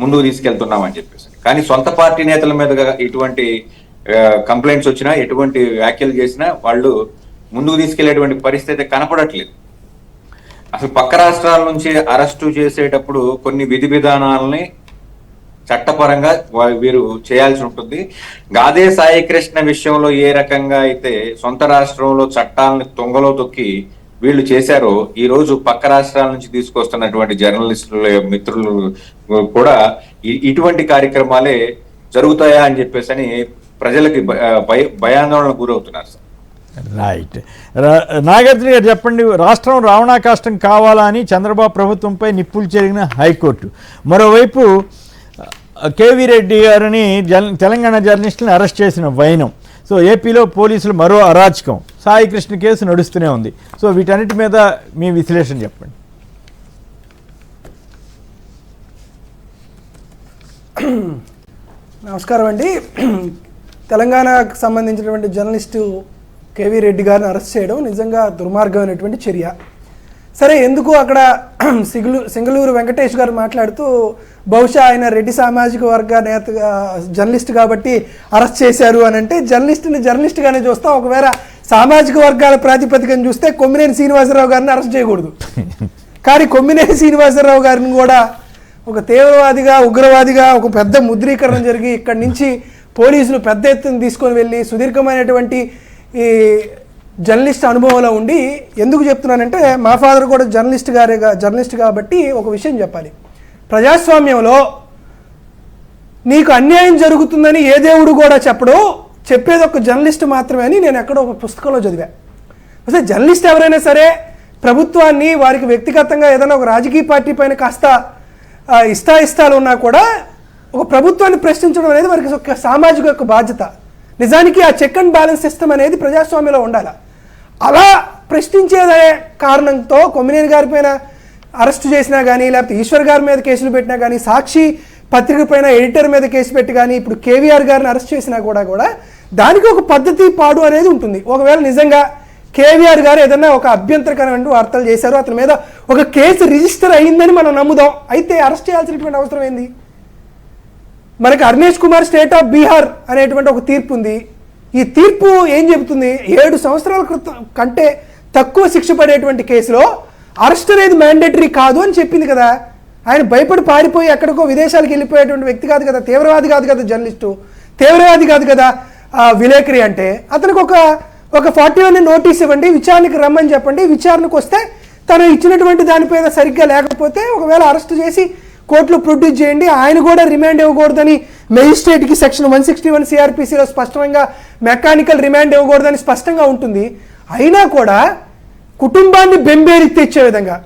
ముందుకు తీసుకెళ్తున్నామని చెప్పేసి. కానీ సొంత పార్టీ నేతల మీద ఇటువంటి కంప్లైంట్స్ వచ్చినా, ఎటువంటి వ్యాఖ్యలు చేసినా వాళ్ళు ముందుకు తీసుకెళ్లేటువంటి పరిస్థితి కనపడట్లేదు. అసలు పక్క రాష్ట్రాల నుంచి అరెస్టు చేసేటప్పుడు కొన్ని విధి విధానాలని చట్టపరంగా వీరు చేయాల్సి ఉంటుంది. గాదే సాయికృష్ణ విషయంలో ఏ రకంగా అయితే సొంత రాష్ట్రంలో చట్టాలను తొంగలో తొక్కి వీళ్ళు చేశారో, ఈ రోజు పక్క రాష్ట్రాల నుంచి తీసుకొస్తున్నటువంటి జర్నలిస్టుల మిత్రులు కూడా ఇటువంటి కార్యక్రమాలే జరుగుతాయా అని చెప్పేసి ప్రజలకి భయాందోళనకు గురవుతున్నారు సార్. రైట్. నాగార్జున గారు చెప్పండి, రాష్ట్రం రావణాకాష్టం కావాలా అని చంద్రబాబు ప్రభుత్వంపై నిప్పులు చెరిగిన హైకోర్టు, మరోవైపు కేవీ రెడ్డి గారిని తెలంగాణ జర్నలిస్టులను అరెస్ట్ చేసిన వైనం, సో ఏపీలో పోలీసులు మరో అరాచకం, సాయికృష్ణ కేసు నడుస్తూనే ఉంది. సో వీటన్నిటి మీద మీ విశ్లేషణ చెప్పండి. నమస్కారం అండి. తెలంగాణకు సంబంధించినటువంటి జర్నలిస్టు కేవీ రెడ్డి గారిని అరెస్ట్ చేయడం నిజంగా దుర్మార్గమైనటువంటి చర్య. సరే, ఎందుకు అక్కడ సింగళూరు వెంకటేష్ గారు మాట్లాడుతూ బహుశా ఆయన రెడ్డి సామాజిక వర్గ నేత జర్నలిస్ట్ కాబట్టి అరెస్ట్ చేశారు అని అంటే, జర్నలిస్ట్గానే చూస్తాం. ఒకవేళ సామాజిక వర్గాల ప్రాతిపదికన చూస్తే కొమ్మినేని శ్రీనివాసరావు గారిని అరెస్ట్ చేయకూడదు. కానీ కొమ్మినేని శ్రీనివాసరావు గారిని కూడా ఒక తీవ్రవాదిగా, ఉగ్రవాదిగా ఒక పెద్ద ముద్రీకరణ జరిగి ఇక్కడి నుంచి పోలీసులు పెద్ద ఎత్తున తీసుకొని వెళ్ళి సుదీర్ఘమైనటువంటి ఈ జర్నలిస్ట్ అనుభవంలో ఉండి, ఎందుకు చెప్తున్నానంటే మా ఫాదర్ కూడా జర్నలిస్ట్ కాబట్టి ఒక విషయం చెప్పాలి. ప్రజాస్వామ్యంలో నీకు అన్యాయం జరుగుతుందని ఏ దేవుడు కూడా చెప్పడు, చెప్పేది ఒక జర్నలిస్ట్ మాత్రమే అని నేను ఎక్కడో ఒక పుస్తకంలో చదివా. అసలు జర్నలిస్ట్ ఎవరైనా సరే ప్రభుత్వాన్ని, వారికి వ్యక్తిగతంగా ఏదైనా ఒక రాజకీయ పార్టీ పైన కాస్త ఇష్టాలు ఉన్నా కూడా ఒక ప్రభుత్వాన్ని ప్రశ్నించడం అనేది వారికి ఒక సామాజిక యొక్క బాధ్యత. నిజానికి ఆ చెక్ అండ్ బ్యాలెన్స్ సిస్టమ్ అనేది ప్రజాస్వామ్యంలో ఉండాలి. అలా ప్రశ్నించేదే కారణంతో కొమ్మినేని గారి పైన అరెస్టు చేసినా కానీ, లేకపోతే ఈశ్వర్ గారి మీద కేసులు పెట్టినా కానీ, సాక్షి పత్రిక పైన ఎడిటర్ మీద కేసు పెట్టి కానీ, ఇప్పుడు కేవీఆర్ గారిని అరెస్ట్ చేసినా కూడా దానికి ఒక పద్ధతి పాడు అనేది ఉంటుంది. ఒకవేళ నిజంగా కేవీఆర్ గారు ఏదన్నా ఒక అభ్యంతరకరమైన వార్తలు చేశారు, అతని మీద ఒక కేసు రిజిస్టర్ అయ్యిందని మనం నమ్ముదాం, అయితే అరెస్ట్ చేయాల్సినటువంటి అవసరం ఏంది? మనకి అర్నేష్ కుమార్ స్టేట్ ఆఫ్ బీహార్ అనేటువంటి ఒక తీర్పు ఉంది. ఈ తీర్పు ఏం చెబుతుంది? 7 సంవత్సరాల క్రితం కంటే తక్కువ శిక్ష పడేటువంటి కేసులో అరెస్ట్ అనేది మ్యాండేటరీ కాదు అని చెప్పింది కదా. ఆయన భయపడి పారిపోయి ఎక్కడికో విదేశాలకు వెళ్ళిపోయేటువంటి వ్యక్తి కాదు కదా, తీవ్రవాది కాదు కదా జర్నలిస్టు, తీవ్రవాది కాదు కదా విలేకరి. అంటే అతనికి ఒక 41 నోటీస్ ఇవ్వండి, విచారణకి రమ్మని చెప్పండి, విచారణకు వస్తే తను ఇచ్చినటువంటి దానిపైన సరిగ్గా లేకపోతే ఒకవేళ అరెస్ట్ చేసి కోర్టులో ప్రొడ్యూస్ చేయండి, ఆయన కూడా రిమాండ్ ఇవ్వకూడదని మెజిస్ట్రేట్కి సెక్షన్ 161 సిఆర్పిసిలో స్పష్టంగా మెకానికల్ రిమాండ్ ఇవ్వకూడదని స్పష్టంగా ఉంటుంది. అయినా కూడా కుటుంబాన్ని బెంబేరి తెచ్చే విధంగా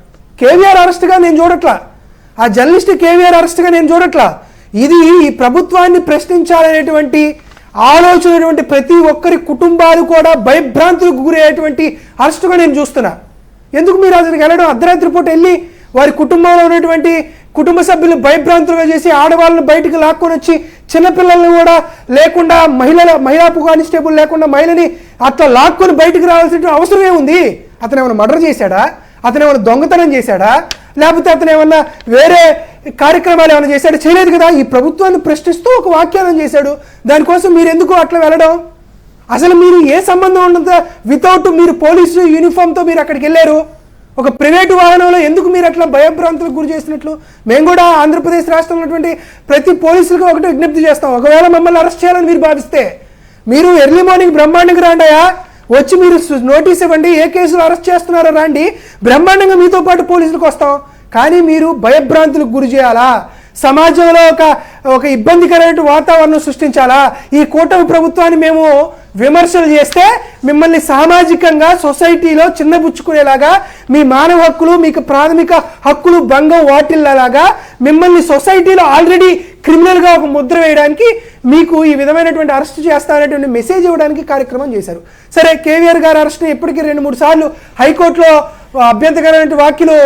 కేవీఆర్ అరెస్ట్గా నేను చూడట్లా, ఆ జర్నలిస్ట్ కేవీఆర్ అరెస్ట్గా నేను చూడట్లా. ఇది ఈ ప్రభుత్వాన్ని ప్రశ్నించాలనేటువంటి ఆలోచన ప్రతి ఒక్కరి కుటుంబాలు కూడా భయభ్రాంతులకు గురయ్యేటువంటి అరెస్టుగా నేను చూస్తున్నా. ఎందుకు మీరు అతనికి వెళ్ళడం? అర్ధరాత్రి పూట వెళ్ళి వారి కుటుంబంలో ఉన్నటువంటి కుటుంబ సభ్యులు భయభ్రాంతులుగా చేసి ఆడవాళ్ళని బయటికి లాక్కొని వచ్చి చిన్నపిల్లల్ని కూడా లేకుండా మహిళా కానిస్టేబుల్ లేకుండా మహిళని అట్లా లాక్కొని బయటికి రావాల్సిన అవసరం ఏముంది? అతను ఏమైనా మర్డర్ చేశాడా? అతను ఏమైనా దొంగతనం చేశాడా? లేకపోతే అతను ఏమన్నా వేరే కార్యక్రమాలు ఏమైనా చేశాడు? చేయలేదు కదా. ఈ ప్రభుత్వాన్ని ప్రశ్నిస్తూ ఒక వ్యాఖ్యానం చేశాడు, దానికోసం మీరు ఎందుకు అట్లా వెళ్ళడం? అసలు మీరు ఏ సంబంధం ఉండదు? వితౌట్ మీరు పోలీసు యూనిఫామ్తో మీరు అక్కడికి వెళ్ళారు, ఒక ప్రైవేటు వాహనంలో ఎందుకు మీరు అట్లా భయభ్రాంతులకు గురి చేసినట్లు? మేము కూడా ఆంధ్రప్రదేశ్ రాష్ట్రంలో ఉన్నటువంటి ప్రతి పోలీసులకు ఒకటి విజ్ఞప్తి చేస్తాం, ఒకవేళ మమ్మల్ని అరెస్ట్ చేయాలని మీరు భావిస్తే మీరు ఎర్లీ మార్నింగ్ బ్రహ్మాండంగా రాండాయా, వచ్చి మీరు నోటీస్ ఇవ్వండి, ఏ కేసులో అరెస్ట్ చేస్తున్నారో రాండి, బ్రహ్మాండంగా మీతో పాటు పోలీసులకు వస్తాం. కానీ మీరు భయభ్రాంతులకు గురి చేయాలా? సమాజంలో ఒక ఇబ్బందికరమైన వాతావరణం సృష్టించాలా? ఈ కూటమి ప్రభుత్వాన్ని మేము విమర్శలు చేస్తే మిమ్మల్ని సామాజికంగా సొసైటీలో చిన్నబుచ్చుకునేలాగా, మీ మానవ హక్కులు, మీకు ప్రాథమిక హక్కులు భంగం వాటిల్లాగా మిమ్మల్ని సొసైటీలో ఆల్రెడీ క్రిమినల్గా ఒక ముద్ర వేయడానికి మీకు ఈ విధమైనటువంటి అరెస్ట్ చేస్తారనేటువంటి మెసేజ్ ఇవ్వడానికి కార్యక్రమం చేశారు. సరే, కేవీఆర్ గారి అరెస్ట్ని ఇప్పటికీ 2-3 సార్లు హైకోర్టులో అభ్యంతరకరమైన వ్యాఖ్యలు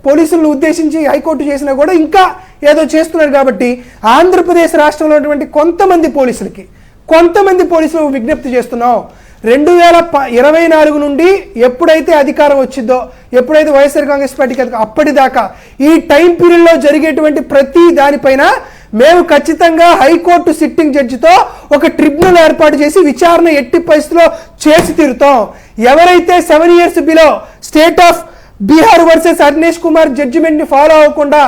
పోలీసులను ఉద్దేశించి హైకోర్టు చేసినా కూడా ఇంకా ఏదో చేస్తున్నారు. కాబట్టి ఆంధ్రప్రదేశ్ రాష్ట్రంలో ఉన్నటువంటి కొంతమంది పోలీసులకు విజ్ఞప్తి చేస్తున్నాం, 2024 నుండి ఎప్పుడైతే అధికారం వచ్చిందో, ఎప్పుడైతే వైఎస్ఆర్ కాంగ్రెస్ పార్టీకి అప్పటిదాకా ఈ టైం పీరియడ్లో జరిగేటువంటి ప్రతి దానిపైన మేము ఖచ్చితంగా హైకోర్టు సిట్టింగ్ జడ్జితో ఒక ట్రిబ్యునల్ ఏర్పాటు చేసి విచారణ ఎట్టి పరిస్థితిలో చేసి తీరుతాం. ఎవరైతే 7 years below state of Bihar versus Arnesh Kumar జడ్జిమెంట్ని ఫాలో అవ్వకుండా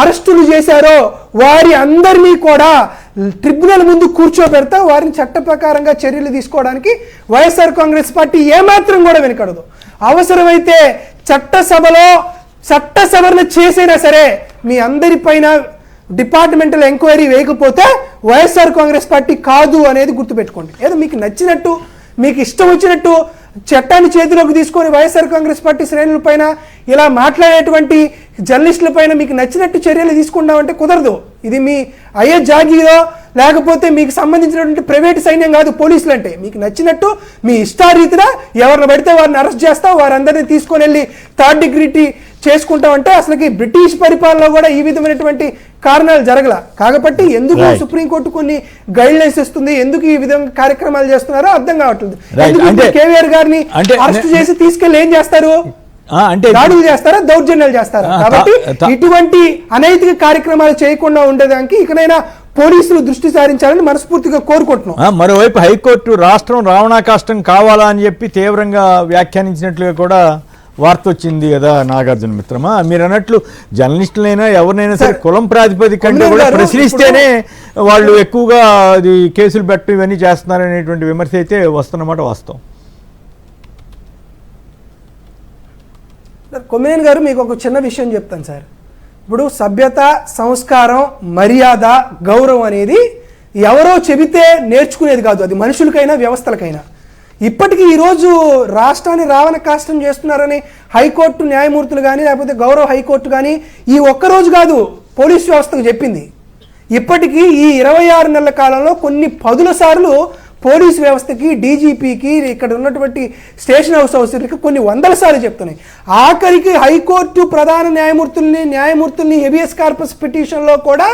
అరెస్టులు చేశారో వారి అందరినీ కూడా ట్రిబ్యునల్ ముందు కూర్చోబెడతా, వారిని చట్ట ప్రకారంగా చర్యలు తీసుకోవడానికి వైఎస్ఆర్ కాంగ్రెస్ పార్టీ ఏమాత్రం కూడా వెనుకడదు. అవసరమైతే చట్ట సవరణ చేసైనా సరే మీ అందరిపైన డిపార్ట్మెంటల్ ఎంక్వైరీ వేయకపోతే వైఎస్ఆర్ కాంగ్రెస్ పార్టీ కాదు అనేది గుర్తుపెట్టుకోండి. ఏదో మీకు నచ్చినట్టు, మీకు ఇష్టం వచ్చినట్టు చట్టాన్ని చేతిలోకి తీసుకొని వైఎస్ఆర్ కాంగ్రెస్ పార్టీ శ్రేణుల పైన ఇలా మాట్లాడేటువంటి జర్నలిస్టుల పైన మీకు నచ్చినట్టు చర్యలు తీసుకుంటామంటే కుదరదు. ఇది మీ అయ్యే జాగీరో లేకపోతే మీకు సంబంధించినటువంటి ప్రైవేట్ సైన్యం కాదు పోలీసులు అంటే. మీకు నచ్చినట్టు మీ ఇష్టారీతిన ఎవరిని పడితే వారిని అరెస్ట్ చేస్తాం, వారందరినీ తీసుకొని వెళ్ళి 3rd degree చేసుకుంటామంటే అసలుకి బ్రిటిష్ పరిపాలనలో కూడా ఈ విధమైనటువంటి కారణాలు జరగల. కాబట్టి ఎందుకు సుప్రీంకోర్టు కొన్ని గైడ్ లైన్స్ ఇస్తుంది, ఎందుకు ఈ విధంగా కార్యక్రమాలు చేస్తున్నారో అర్థం కావట్లేదు. కేవీఆర్ గారిని అరెస్ట్ చేసి తీసుకెళ్లి ఏం చేస్తారు? అంటే దాడులు చేస్తారా, దౌర్జన్యాలు చేస్తారా? కాబట్టి ఇటువంటి అనైతిక కార్యక్రమాలు చేయకుండా ఉండేదానికి ఇకనైనా పోలీసులు దృష్టి సారించాలని మనస్ఫూర్తిగా కోరుకుంటున్నాం. మరోవైపు హైకోర్టు రాష్ట్రం రావణాకాష్టం కావాలా అని చెప్పి తీవ్రంగా వ్యాఖ్యానించినట్లుగా కూడా వార్త వచ్చింది కదా నాగార్జున మిత్రమా. మీరు అన్నట్లు జర్నలిస్టులైనా ఎవరినైనా సరే కులం ప్రాతిపదికంగా కూడా ప్రశ్నిస్తేనే వాళ్ళు ఎక్కువగా అది కేసులు పెట్టు ఇవన్నీ చేస్తున్నారనేటువంటి విమర్శ అయితే వస్తున్నమాట వాస్తవం. కొమ్మినేని గారు, మీకు ఒక చిన్న విషయం చెప్తాను సార్. ఇప్పుడు సభ్యత, సంస్కారం, మర్యాద, గౌరవం అనేది ఎవరో చెబితే నేర్చుకునేది కాదు. అది మనుషులకైనా వ్యవస్థలకైనా. ఇప్పటికీ ఈరోజు రాష్ట్రాన్ని రావణ కాష్టం చేస్తున్నారని హైకోర్టు న్యాయమూర్తులు కానీ లేకపోతే గౌరవ హైకోర్టు కానీ ఈ ఒక్కరోజు కాదు పోలీస్ వ్యవస్థకు చెప్పింది. ఇప్పటికీ ఈ 26 నెలల కాలంలో కొన్ని పదుల సార్లు పోలీస్ వ్యవస్థకి, డీజీపీకి, ఇక్కడ ఉన్నటువంటి స్టేషన్ హౌస్ ఆఫీసర్లకి కొన్ని వందల సార్లు చెప్తున్నాయి. ఆఖరికి హైకోర్టు ప్రధాన న్యాయమూర్తుల్ని హెబియస్ కార్పస్ పిటిషన్లో కూడా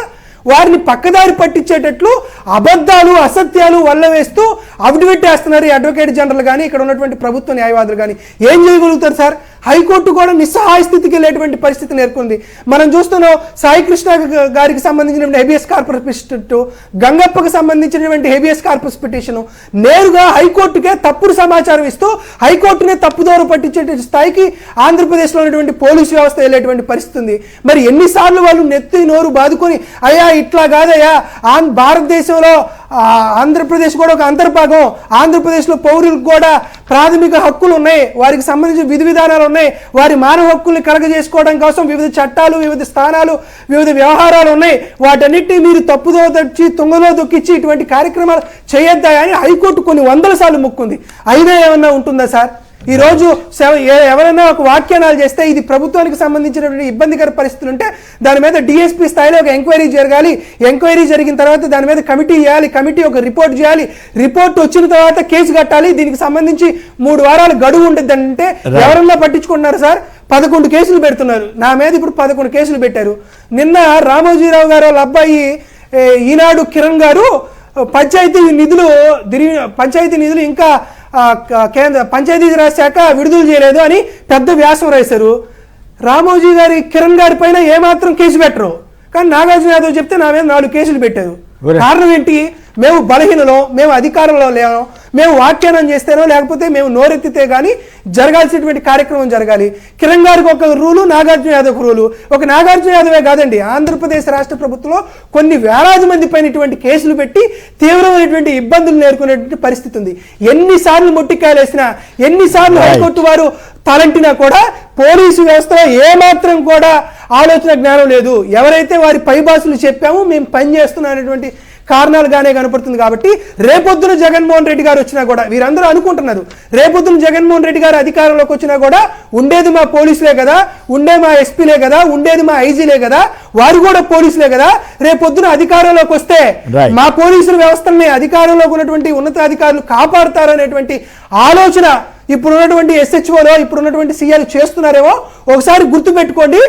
వారిని పక్కదారి పట్టించేటట్లు అబద్ధాలు, అసత్యాలు వల్ల వేస్తూ అఫిడవిట్ వేస్తున్నారు ఈ అడ్వకేట్ జనరల్ కానీ ఇక్కడ ఉన్నటువంటి ప్రభుత్వ న్యాయవాదులు కానీ. ఏం చేయగలుగుతారు సార్? హైకోర్టు కూడా నిస్సహాయ స్థితికి వెళ్ళేటువంటి పరిస్థితి నేర్కొంది. మనం చూస్తున్నాం సాయికృష్ణ గారికి సంబంధించిన హెబియస్ కార్పస్ పిటిషన్, గంగప్పకు సంబంధించినటువంటి హెబియస్ కార్పస్ పిటిషన్ నేరుగా హైకోర్టుకే తప్పుడు సమాచారం ఇస్తూ హైకోర్టునే తప్పుదోవ పట్టించే స్థాయికి ఆంధ్రప్రదేశ్లో ఉన్నటువంటి పోలీసు వ్యవస్థ వెళ్ళేటువంటి పరిస్థితి ఉంది. మరి ఎన్నిసార్లు వాళ్ళు నెత్తి నోరు బాదుకొని అయ్యా ఇట్లా కాదయ్యా, భారతదేశంలో ఆంధ్రప్రదేశ్ కూడా ఒక అంతర్భాగం, ఆంధ్రప్రదేశ్లో పౌరులకు కూడా ప్రాథమిక హక్కులు ఉన్నాయి, వారికి సంబంధించిన విధి విధానాలు ఉన్నాయి, వారి మానవ హక్కుల్ని కలగజేసుకోవడం కోసం వివిధ చట్టాలు, వివిధ స్థానాలు, వివిధ వ్యవహారాలు ఉన్నాయి, వాటన్నిటిని మీరు తప్పుదో తెచ్చి తుంగలో దొక్కిచ్చి ఇటువంటి కార్యక్రమాలు చేయొద్దా అని హైకోర్టు కొన్ని వందల సార్లు మొక్కుంది. అయినా ఏమన్నా ఉంటుందా సార్? ఈ రోజు ఎవరైనా ఒక వ్యాఖ్యానాలు చేస్తే ఇది ప్రభుత్వానికి సంబంధించినటువంటి ఇబ్బందికర పరిస్థితులు ఉంటే దాని మీద డిఎస్పీ స్థాయిలో ఒక ఎంక్వైరీ జరగాలి. ఎంక్వైరీ జరిగిన తర్వాత దాని మీద కమిటీ చేయాలి, కమిటీ ఒక రిపోర్ట్ చేయాలి, రిపోర్ట్ వచ్చిన తర్వాత కేసు కట్టాలి, దీనికి సంబంధించి 3 వారాలు గడువు ఉంటుంది అంటే ఎవరన్నా పట్టించుకుంటున్నారు సార్? 11 కేసులు పెడుతున్నారు. నా మీద ఇప్పుడు 11 కేసులు పెట్టారు. నిన్న రామోజీరావు గారు వాళ్ళ అబ్బాయి ఈనాడు కిరణ్ గారు పంచాయతీ నిధులు ఇంకా కేంద్ర పంచాయతీరాజ్ శాఖ విడుదల చేయలేదు అని పెద్ద వ్యాసం రాశారు. రామోజీ గారి కిరణ్ గారి పైన ఏమాత్రం కేసు పెట్టరు, కానీ నాగార్జున యాదవ్ చెప్తే నా మీద 4 కేసులు పెట్టారు. కారణం ఏంటి? మేము బలహీనలో, మేము అధికారంలో లేము, మేము వ్యాఖ్యానం చేస్తేనో లేకపోతే మేము నోరెత్తితే కానీ జరగాల్సినటువంటి కార్యక్రమం జరగాలి. కిరణ్ గారికి ఒక రూలు, నాగార్జున యాదవ్ రూలు. ఒక నాగార్జున యాదవే కాదండి, ఆంధ్రప్రదేశ్ రాష్ట్ర ప్రభుత్వంలో కొన్ని వేలాది మంది పైన ఇటువంటి కేసులు పెట్టి తీవ్రమైనటువంటి ఇబ్బందులు నేర్కొనేటువంటి పరిస్థితి ఉంది. ఎన్నిసార్లు మొట్టికాయలు వేసినా, ఎన్నిసార్లు హైకోర్టు వారు తలంటినా కూడా పోలీసు వ్యవస్థలో ఏమాత్రం కూడా ఆలోచన జ్ఞానం లేదు. ఎవరైతే వారి పైబాసులు చెప్పామో మేము పనిచేస్తున్నామనేటువంటి కారణాలుగానే కనపడుతుంది. కాబట్టి రేపొద్దున జగన్మోహన్ రెడ్డి గారు వచ్చినా కూడా వీరందరూ అనుకుంటున్నారు, రేపొద్దున జగన్మోహన్ రెడ్డి గారు అధికారంలోకి వచ్చినా కూడా ఉండేది మా పోలీసులే కదా, ఉండే మా ఎస్పీలే కదా, ఉండేది మా ఐజీలే కదా, వారు కూడా పోలీసులే కదా, రేపొద్దున అధికారంలోకి వస్తే మా పోలీసుల వ్యవస్థల్ని అధికారంలోకి ఉన్నటువంటి ఉన్నతాధికారులు కాపాడుతారనేటువంటి ఆలోచన ఇప్పుడున్నటువంటి ఎస్హెచ్ఓలో ఇప్పుడున్నటువంటి సీఎలు చేస్తున్నారేమో ఒకసారి గుర్తుపెట్టుకోండి.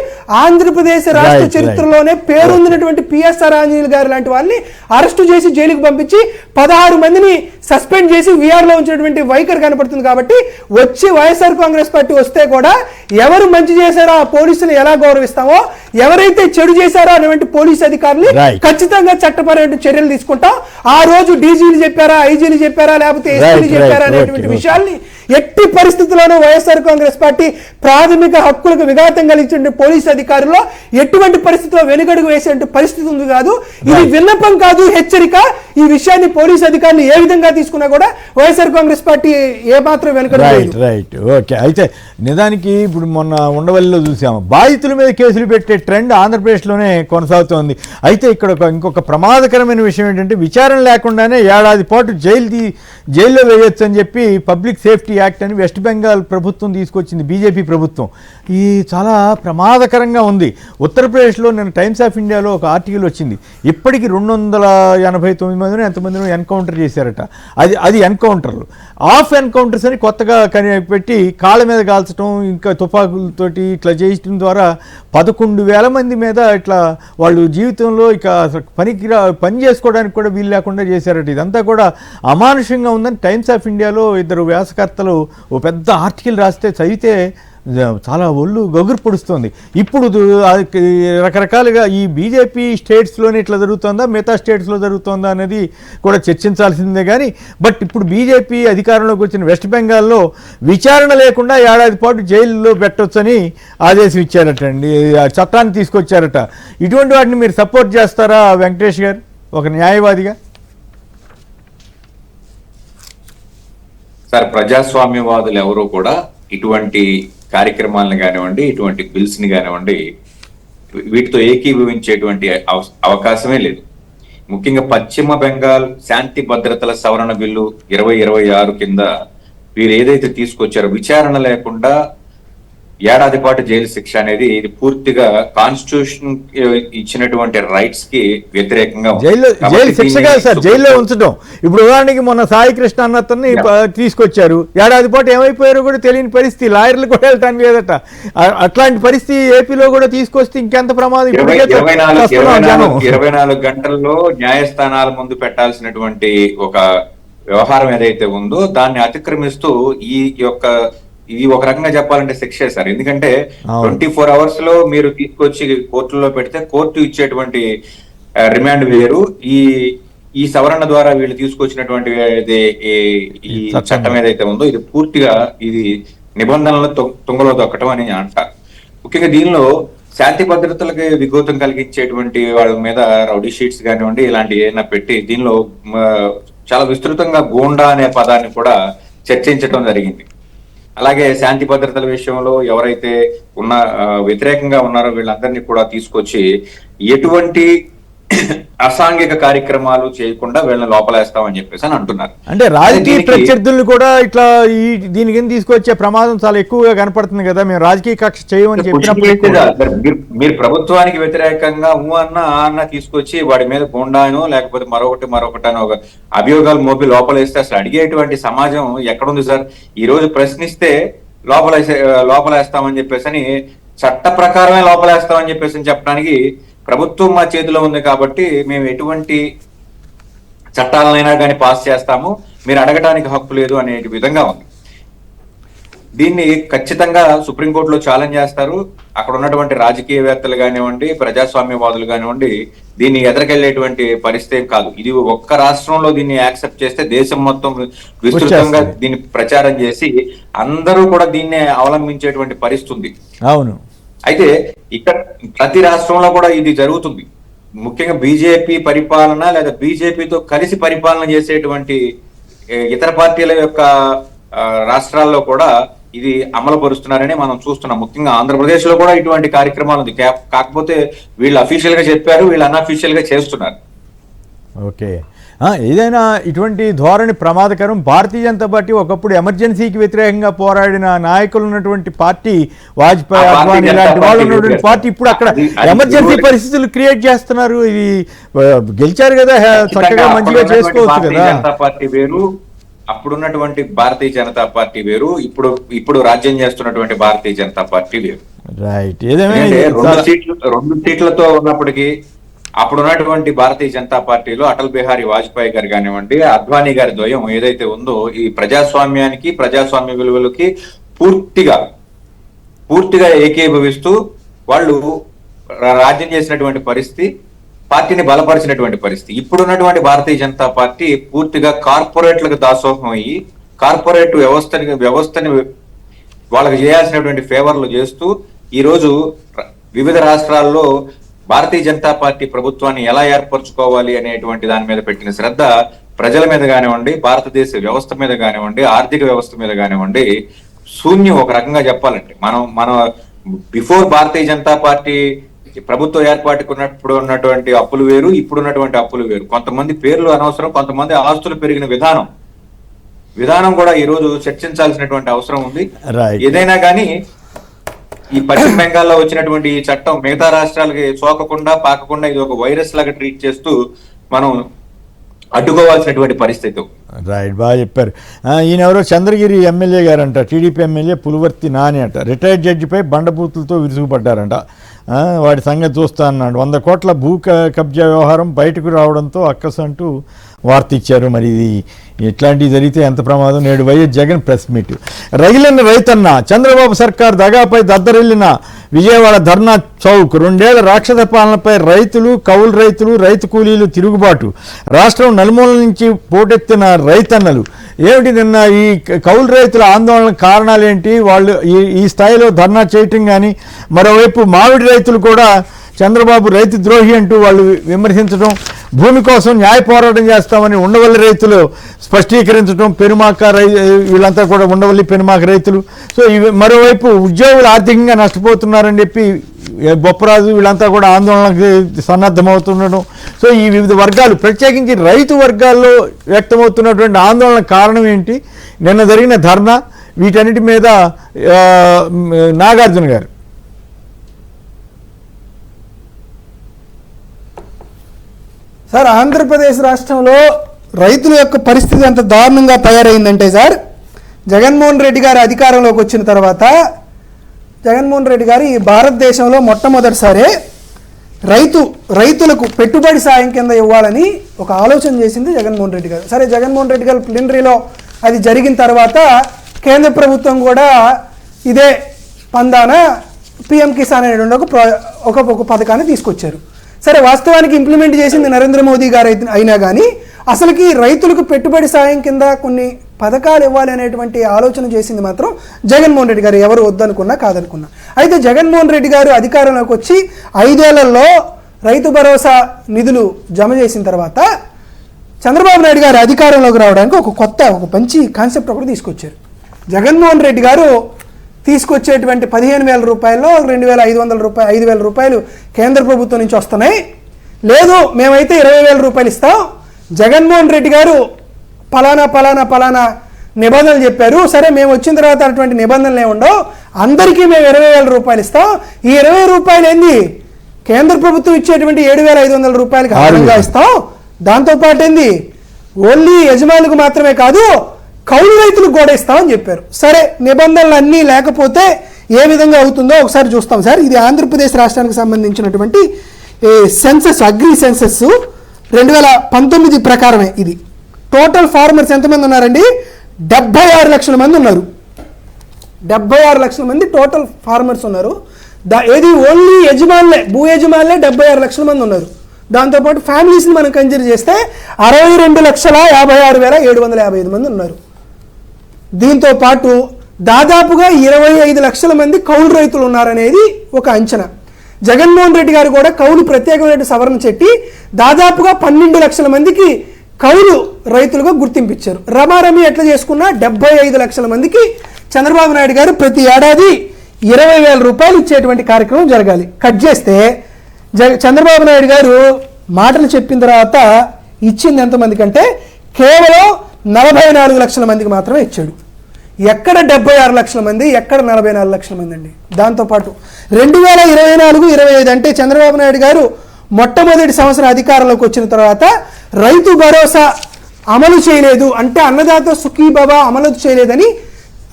ఆంధ్రప్రదేశ్ రాష్ట్ర చరిత్రలోనే పేరొందినటువంటి పిఎస్ఆర్ ఆంజనేయులు గారు లాంటి వాళ్ళని అరెస్టు చేసి జైలుకు పంపించి 16 మందిని సస్పెండ్ చేసి వీఆర్లో ఉంచినటువంటి వైఖరి కనపడుతుంది. కాబట్టి వచ్చి వైఎస్ఆర్ కాంగ్రెస్ పార్టీ వస్తే కూడా ఎవరు మంచి చేశారో ఆ పోలీసులు ఎలా గౌరవిస్తామో, ఎవరైతే చెడు చేశారో అటువంటి పోలీసు అధికారులు ఖచ్చితంగా చట్టపరమైన చర్యలు తీసుకుంటాం. ఆ రోజు డీజీలు చెప్పారా, ఐజీలు చెప్పారా, లేకపోతే ఎస్పీలు చెప్పారా అనేటువంటి విషయాల్ని ఎట్టి పరిస్థితుల్లోనూ వైఎస్ఆర్ కాంగ్రెస్ పార్టీ ప్రాథమిక హక్కులకు విఘాతం కలిగించే పోలీసు అధికారుల్లో ఎటువంటి పరిస్థితుల్లో వెనుకడుగు వేసే పరిస్థితి ఉంది కాదు. ఇది విన్నపం కాదు, హెచ్చరిక. ఈ విషయాన్ని పోలీసు అధికారులు ఏ విధంగా తీసుకున్నా కూడా వైఎస్ఆర్ కాంగ్రెస్ పార్టీ ఏమాత్రం వెనుకడుగు. Right, okay. అయితే నిజానికి ఇప్పుడు మొన్న ఉండవల్లిలో చూసాము, బాధితుల మీద కేసులు పెట్టే ట్రెండ్ ఆంధ్రప్రదేశ్లోనే కొనసాగుతోంది. అయితే ఇక్కడ ఇంకొక ప్రమాదకరమైన విషయం ఏంటంటే విచారణ లేకుండానే ఏడాది పాటు జైల్లో వేయొచ్చు అని చెప్పి పబ్లిక్ సేఫ్టీ యాక్ట్ అని వెస్ట్ బెంగాల్ ప్రభుత్వం తీసుకొచ్చింది, బీజేపీ ప్రభుత్వం. ఇది చాలా ప్రమాదకరంగా ఉంది. ఉత్తరప్రదేశ్లో నేను టైమ్స్ ఆఫ్ ఇండియాలో ఒక ఆర్టికల్ వచ్చింది, ఇప్పటికీ 289 మందిని ఎంతమందిని ఎన్కౌంటర్ చేశారట. అది ఎన్కౌంటర్లు. ఆఫ్ ఎన్కౌంటర్స్ అని కొత్తగా పెట్టి కాళ్ళ మీద కాల్చడం, ఇంకా తుపాకులతోటి ఇట్లా చేయడం ద్వారా 11,000 మంది మీద ఇట్లా వాళ్ళు జీవితంలో ఇక పని చేసుకోవడానికి కూడా వీలు లేకుండా చేశారట. ఇదంతా కూడా అమానుషంగా ఉందని టైమ్స్ ఆఫ్ ఇండియాలో 2 వ్యాసకర్తలు ఓ పెద్ద ఆర్టికల్ రాస్తే చదివితే చాలా ఒళ్ళు గగురు పొడుస్తుంది. ఇప్పుడు రకరకాలుగా ఈ బీజేపీ స్టేట్స్లోనే ఇట్లా జరుగుతుందా, మిగతా స్టేట్స్లో జరుగుతుందా అనేది కూడా చర్చించాల్సిందే. కానీ బట్ ఇప్పుడు బీజేపీ అధికారంలోకి వచ్చిన వెస్ట్ బెంగాల్లో విచారణ లేకుండా ఏడాది పాటు జైల్లో పెట్టొచ్చని ఆదేశం ఇచ్చారటండి, చట్టాన్ని తీసుకొచ్చారట. ఇటువంటి వాటిని మీరు సపోర్ట్ చేస్తారా వెంకటేష్ గారు ఒక న్యాయవాదిగా? సార్, ప్రజాస్వామ్యవాదులు ఎవరూ కూడా ఇటువంటి కార్యక్రమాలను కానివ్వండి, ఇటువంటి బిల్స్ ని కానివ్వండి, వీటితో ఏకీభవించేటువంటి అవకాశమే లేదు. ముఖ్యంగా పశ్చిమ బెంగాల్ శాంతి భద్రతల సవరణ బిల్లు 2026 కింద వీరు ఏదైతే తీసుకొచ్చారో విచారణ లేకుండా ఏడాది పాటు జైలు శిక్ష అనేది ఇది పూర్తిగా కాన్స్టిట్యూషన్ ఇచ్చినటువంటి రైట్స్ కి వ్యతిరేకంగా జైలు శిక్ష కాదు సార్, జైల్లో ఉంచడం. ఇప్పుడు ఉదాహరణకి మొన్న సాయి కృష్ణ అన్నతన్ని తీసుకొచ్చారు, ఏడాది పాటు ఏమైపోయారో కూడా తెలియని పరిస్థితి, లాయర్లు కూడా వెళ్ళటానికి లేదట. అట్లాంటి పరిస్థితి ఏపీలో కూడా తీసుకొస్తే ఇంకెంత ప్రమాదం. 24 గంటల్లో న్యాయస్థానాల ముందు పెట్టాల్సినటువంటి ఒక వ్యవహారం ఏదైతే ఉందో దాన్ని అతిక్రమిస్తూ ఇది ఒక రకంగా చెప్పాలంటే శిక్షే సార్. ఎందుకంటే 24 hours లో మీరు తీసుకొచ్చి కోర్టులో పెడితే కోర్టు ఇచ్చేటువంటి రిమాండ్ వేరు, ఈ సవరణ ద్వారా వీళ్ళు తీసుకొచ్చినటువంటి ఈ చట్టం ఏదైతే ఉందో ఇది పూర్తిగా ఇది నిబంధనలు తుంగలో దొక్కటం అని అంటారు. ముఖ్యంగా దీనిలో శాంతి భద్రతలకు విఘాతం కలిగించేటువంటి వాళ్ళ మీద రౌడీ షీట్స్ కానివ్వండి ఇలాంటి ఏమైనా పెట్టి దీనిలో చాలా విస్తృతంగా గూండా అనే పదాన్ని కూడా చర్చించడం జరిగింది. అలాగే శాంతి భద్రతల విషయంలో ఎవరైతే వ్యతిరేకంగా ఉన్నారో వీళ్ళందరినీ కూడా తీసుకొచ్చి ఎటువంటి అసాంఘిక కార్యక్రమాలు చేయకుండా వీళ్ళని లోపలేస్తామని చెప్పేసి అని అంటున్నారు. అంటే రాజకీయ ప్రత్యర్థులను కూడా ఇట్లా దీని కింద తీసుకొచ్చే ప్రమాదం చాలా ఎక్కువగా కనపడుతుంది కదా. మేము రాజకీయ కక్ష చేయమని చెప్పినప్పుడు మీరు ప్రభుత్వానికి వ్యతిరేకంగా అన్న తీసుకొచ్చి వాడి మీద గుండాను లేకపోతే మరొకటి ఒక అభియోగాలు మోపి లోపలేస్తే అసలు అడిగేటువంటి సమాజం ఎక్కడుంది సార్? ఈ రోజు ప్రశ్నిస్తే లోపలేస్తామని చెప్పేసి అని చట్ట ప్రకారమే లోపలేస్తామని చెప్పేసి చెప్పడానికి ప్రభుత్వం మా చేతిలో ఉంది కాబట్టి మేము ఎటువంటి చట్టాలనైనా కానీ పాస్ చేస్తాము, మీరు అడగడానికి హక్కు లేదు అనే విధంగా ఉంది. దీన్ని ఖచ్చితంగా సుప్రీంకోర్టులో ఛాలెంజ్ చేస్తారు. అక్కడ ఉన్నటువంటి రాజకీయవేత్తలు కానివ్వండి, ప్రజాస్వామ్యవాదులు కానివ్వండి దీన్ని ఎదరికెళ్లేటువంటి పరిస్థితి కాదు. ఇది ఒక్క రాష్ట్రంలో దీన్ని యాక్సెప్ట్ చేస్తే దేశం మొత్తం విస్తృతంగా దీన్ని ప్రచారం చేసి అందరూ కూడా దీన్ని అవలంబించేటువంటి పరిస్థితి ఉంది. అవును. అయితే ఇక్కడ ప్రతి రాష్ట్రంలో కూడా ఇది జరుగుతుంది. ముఖ్యంగా బీజేపీ పరిపాలన లేదా బీజేపీతో కలిసి పరిపాలన చేసేటువంటి ఇతర పార్టీల యొక్క రాష్ట్రాల్లో కూడా ఇది అమలు పరుస్తున్నారని మనం చూస్తున్నాం. ముఖ్యంగా ఆంధ్రప్రదేశ్ లో కూడా ఇటువంటి కార్యక్రమాలు ఉంది. కాకపోతే వీళ్ళు అఫీషియల్ గా చెప్పారు, వీళ్ళు అన్అఫీషియల్ గా చేస్తున్నారు. ఓకే, ఏదైనా ఇటువంటి ధోరణి ప్రమాదకరం. భారతీయ జనతా పార్టీ ఒకప్పుడు ఎమర్జెన్సీకి వ్యతిరేకంగా పోరాడిన నాయకులు ఉన్నటువంటి పార్టీ, వాజ్పేయి, అద్వానీ లాంటి వాళ్ళు ఉన్నటువంటి పార్టీ ఇప్పుడు అక్కడ ఎమర్జెన్సీ పరిస్థితులు క్రియేట్ చేస్తున్నారు. ఇది గెలిచారు కదా, చక్కగా మంచిగా చేసుకోవచ్చు కదా. పార్టీ వేరు, అప్పుడున్నటువంటి భారతీయ జనతా పార్టీ వేరు, ఇప్పుడు రాజ్యం చేస్తున్నటువంటి భారతీయ జనతా పార్టీ వేరు. రైట్. ఏదేమైనా 2 సీట్లతో ఉన్నప్పటికీ అప్పుడున్నటువంటి భారతీయ జనతా పార్టీలో అటల్ బిహారీ వాజ్పేయి గారు కానివ్వండి, అద్వానీ గారి ద్వయం ఏదైతే ఉందో ఈ ప్రజాస్వామ్యానికి, ప్రజాస్వామ్య విలువలకి పూర్తిగా ఏకీభవిస్తూ వాళ్ళు రాజ్యం చేసినటువంటి పరిస్థితి, పార్టీని బలపరిచినటువంటి పరిస్థితి. ఇప్పుడున్నటువంటి భారతీయ జనతా పార్టీ పూర్తిగా కార్పొరేట్లకు దాసోహం అయ్యి కార్పొరేట్ వ్యవస్థని వాళ్ళకి చేయాల్సినటువంటి ఫేవర్లు చేస్తూ ఈరోజు వివిధ రాష్ట్రాల్లో భారతీయ జనతా పార్టీ ప్రభుత్వాన్ని ఎలా ఏర్పరచుకోవాలి అనేటువంటి దాని మీద పెట్టిన శ్రద్ధ ప్రజల మీద కానివ్వండి, భారతదేశ వ్యవస్థ మీద కానివ్వండి, ఆర్థిక వ్యవస్థ మీద కానివ్వండి శూన్యం. ఒక రకంగా చెప్పాలంటే మన బిఫోర్ భారతీయ జనతా పార్టీ ప్రభుత్వ ఏర్పాటుకు ఉన్నటువంటి అప్పులు వేరు, ఇప్పుడున్నటువంటి అప్పులు వేరు. కొంతమంది పేర్లు అనవసరం, కొంతమంది ఆస్తులు పెరిగిన విధానం కూడా ఈ రోజు చర్చించాల్సినటువంటి అవసరం ఉంది. ఏదైనా కానీ ఈ పశ్చిమ బెంగాల్లో వచ్చినటువంటి ఈ చట్టం మిగతా రాష్ట్రాలకి సోకకుండా పాకకుండా ఇది ఒక వైరస్ లాగా ట్రీట్ చేస్తూ మనం అడ్డుకోవాల్సినటువంటి పరిస్థితి. రైట్, బాగా చెప్పారు. ఈయన ఎవరో చంద్రగిరి ఎమ్మెల్యే గారంట, టీడీపీ ఎమ్మెల్యే పులివర్తి నాని అంట, రిటైర్డ్ జడ్జిపై బండబూతులతో విరుచుకుపడ్డారంట. వాడి సంగతి చూస్తా అన్నాడు. 100 కోట్ల భూ కబ్జా వ్యవహారం బయటకు రావడంతో అక్కస్ అంటూ వార్త ఇచ్చారు. మరి ఇది ఇట్లాంటివి జరిగితే ఎంత ప్రమాదం. నేడు వైఎస్ జగన్ ప్రెస్ మీట్. రగిలిన రైతన్న, చంద్రబాబు సర్కార్ దగాపై దద్దరిల్లిన విజయవాడ ధర్నా చౌక్. 2 ఏళ్ల రాక్షస పాలనపై రైతులు, కౌలు రైతులు, రైతు కూలీలు తిరుగుబాటు. రాష్ట్రం నలుమూల నుంచి పోటెత్తిన రైతన్నలు. ఏమిటి నిన్న ఈ కౌలు రైతుల ఆందోళన కారణాలేంటి? వాళ్ళు ఈ స్థాయిలో ధర్నా చేయటం కానీ, మరోవైపు మామిడి రైతులు కూడా చంద్రబాబు రైతు ద్రోహి అంటూ వాళ్ళు విమర్శించడం, భూమి కోసం న్యాయ పోరాటం చేస్తామని ఉండవల్లి రైతులు స్పష్టీకరించడం, పెనుమాక వీళ్ళంతా కూడా ఉండవల్లి పెనుమాక రైతులు. సో ఇవి మరోవైపు ఉద్యోగులు ఆర్థికంగా నష్టపోతున్నారని చెప్పి బొప్పరాజు వీళ్ళంతా కూడా ఆందోళనకి సన్నద్ధమవుతుండడం. సో ఈ వివిధ వర్గాలు, ప్రత్యేకించి రైతు వర్గాల్లో వ్యక్తమవుతున్నటువంటి ఆందోళన కారణం ఏంటి, నిన్న జరిగిన ధర్నా, వీటన్నిటి మీద నాగార్జున గారు. సార్, ఆంధ్రప్రదేశ్ రాష్ట్రంలో రైతుల యొక్క పరిస్థితి ఎంత దారుణంగా తయారైందంటే సార్, జగన్మోహన్ రెడ్డి గారు అధికారంలోకి వచ్చిన తర్వాత జగన్మోహన్ రెడ్డి గారు ఈ భారతదేశంలో మొట్టమొదటిసారి రైతులకు పెట్టుబడి సాయం కింద ఇవ్వాలని ఒక ఆలోచన చేసింది జగన్మోహన్ రెడ్డి గారు. సరే, జగన్మోహన్ రెడ్డి గారు ప్లీనరీలో అది జరిగిన తర్వాత కేంద్ర ప్రభుత్వం కూడా ఇదే పందాన పిఎం కిసాన్ అనే ఒక పథకాన్ని తీసుకొచ్చారు. సరే, వాస్తవానికి ఇంప్లిమెంట్ చేసింది నరేంద్ర మోదీ గారు అయినా కానీ అసలుకి రైతులకు పెట్టుబడి సాయం కింద కొన్ని పథకాలు ఇవ్వాలి అనేటువంటి ఆలోచన చేసింది మాత్రం జగన్మోహన్ రెడ్డి గారు, ఎవరు వద్దనుకున్నా కాదనుకున్నా. అయితే జగన్మోహన్ రెడ్డి గారు అధికారంలోకి వచ్చి 5 ఏళ్లలో రైతు భరోసా నిధులు జమ చేసిన తర్వాత చంద్రబాబు నాయుడు గారు అధికారంలోకి రావడానికి ఒక మంచి కాన్సెప్ట్ ఒకటి తీసుకొచ్చారు. జగన్మోహన్ రెడ్డి గారు తీసుకొచ్చేటువంటి 15,000 రూపాయల్లో 2,500 రూపాయలు, 5,000 రూపాయలు కేంద్ర ప్రభుత్వం నుంచి వస్తున్నాయి. లేదు, మేమైతే 20,000 రూపాయలు ఇస్తాం. జగన్మోహన్ రెడ్డి గారు పలానా నిబంధనలు చెప్పారు. సరే, మేము వచ్చిన తర్వాత అటువంటి నిబంధనలు ఏముండవు, అందరికీ మేము 20,000 రూపాయలు ఇస్తాం. ఈ 20 రూపాయలు ఏంది, కేంద్ర ప్రభుత్వం ఇచ్చేటువంటి 7,500 రూపాయలకి అదనంగా ఇస్తాం. దాంతోపాటు ఏంది, ఓన్లీ యజమానులకు మాత్రమే కాదు, కౌలు రైతులకు కూడా ఇస్తామని చెప్పారు. సరే, నిబంధనలు అన్నీ లేకపోతే ఏ విధంగా అవుతుందో ఒకసారి చూస్తాం సార్. ఇది ఆంధ్రప్రదేశ్ రాష్ట్రానికి సంబంధించినటువంటి సెన్సస్, అగ్రి సెన్సస్ 2019 ప్రకారమే. ఇది టోటల్ ఫార్మర్స్ ఎంతమంది ఉన్నారండి? 76 లక్షల మంది ఉన్నారు. 76 లక్షల మంది టోటల్ ఫార్మర్స్ ఉన్నారు. ఏది ఓన్లీ యజమానులే, భూ యజమానులే 76 లక్షల మంది ఉన్నారు. దాంతోపాటు ఫ్యామిలీస్ని మనం కన్సిడర్ చేస్తే 62,56,755 మంది ఉన్నారు. దీంతో పాటు దాదాపుగా 25 లక్షల మంది కౌలు రైతులు ఉన్నారనేది ఒక అంచనా. జగన్మోహన్ రెడ్డి గారు కూడా కౌలు ప్రత్యేకమైన సవరణ చెట్టి దాదాపుగా 12 లక్షల మందికి కౌలు రైతులుగా గుర్తింపించారు. రమారమి ఎట్లా చేసుకున్నా 75 లక్షల మందికి చంద్రబాబు నాయుడు గారు ప్రతి ఏడాది 20,000 రూపాయలు ఇచ్చేటువంటి కార్యక్రమం జరగాలి. కట్ చేస్తే చంద్రబాబు నాయుడు గారు మాటలు చెప్పిన తర్వాత ఇచ్చింది ఎంతమందికి అంటే కేవలం 44 లక్షల మందికి మాత్రమే ఇచ్చాడు. ఎక్కడ 76 లక్షల మంది, ఎక్కడ 44 లక్షల మంది అండి. దాంతోపాటు 2024-25 అంటే చంద్రబాబు నాయుడు గారు మొట్టమొదటి సంవత్సరం అధికారంలోకి వచ్చిన తర్వాత రైతు భరోసా అమలు చేయలేదు అంటే, అన్నదాత సుఖీబాబా అమలు చేయలేదని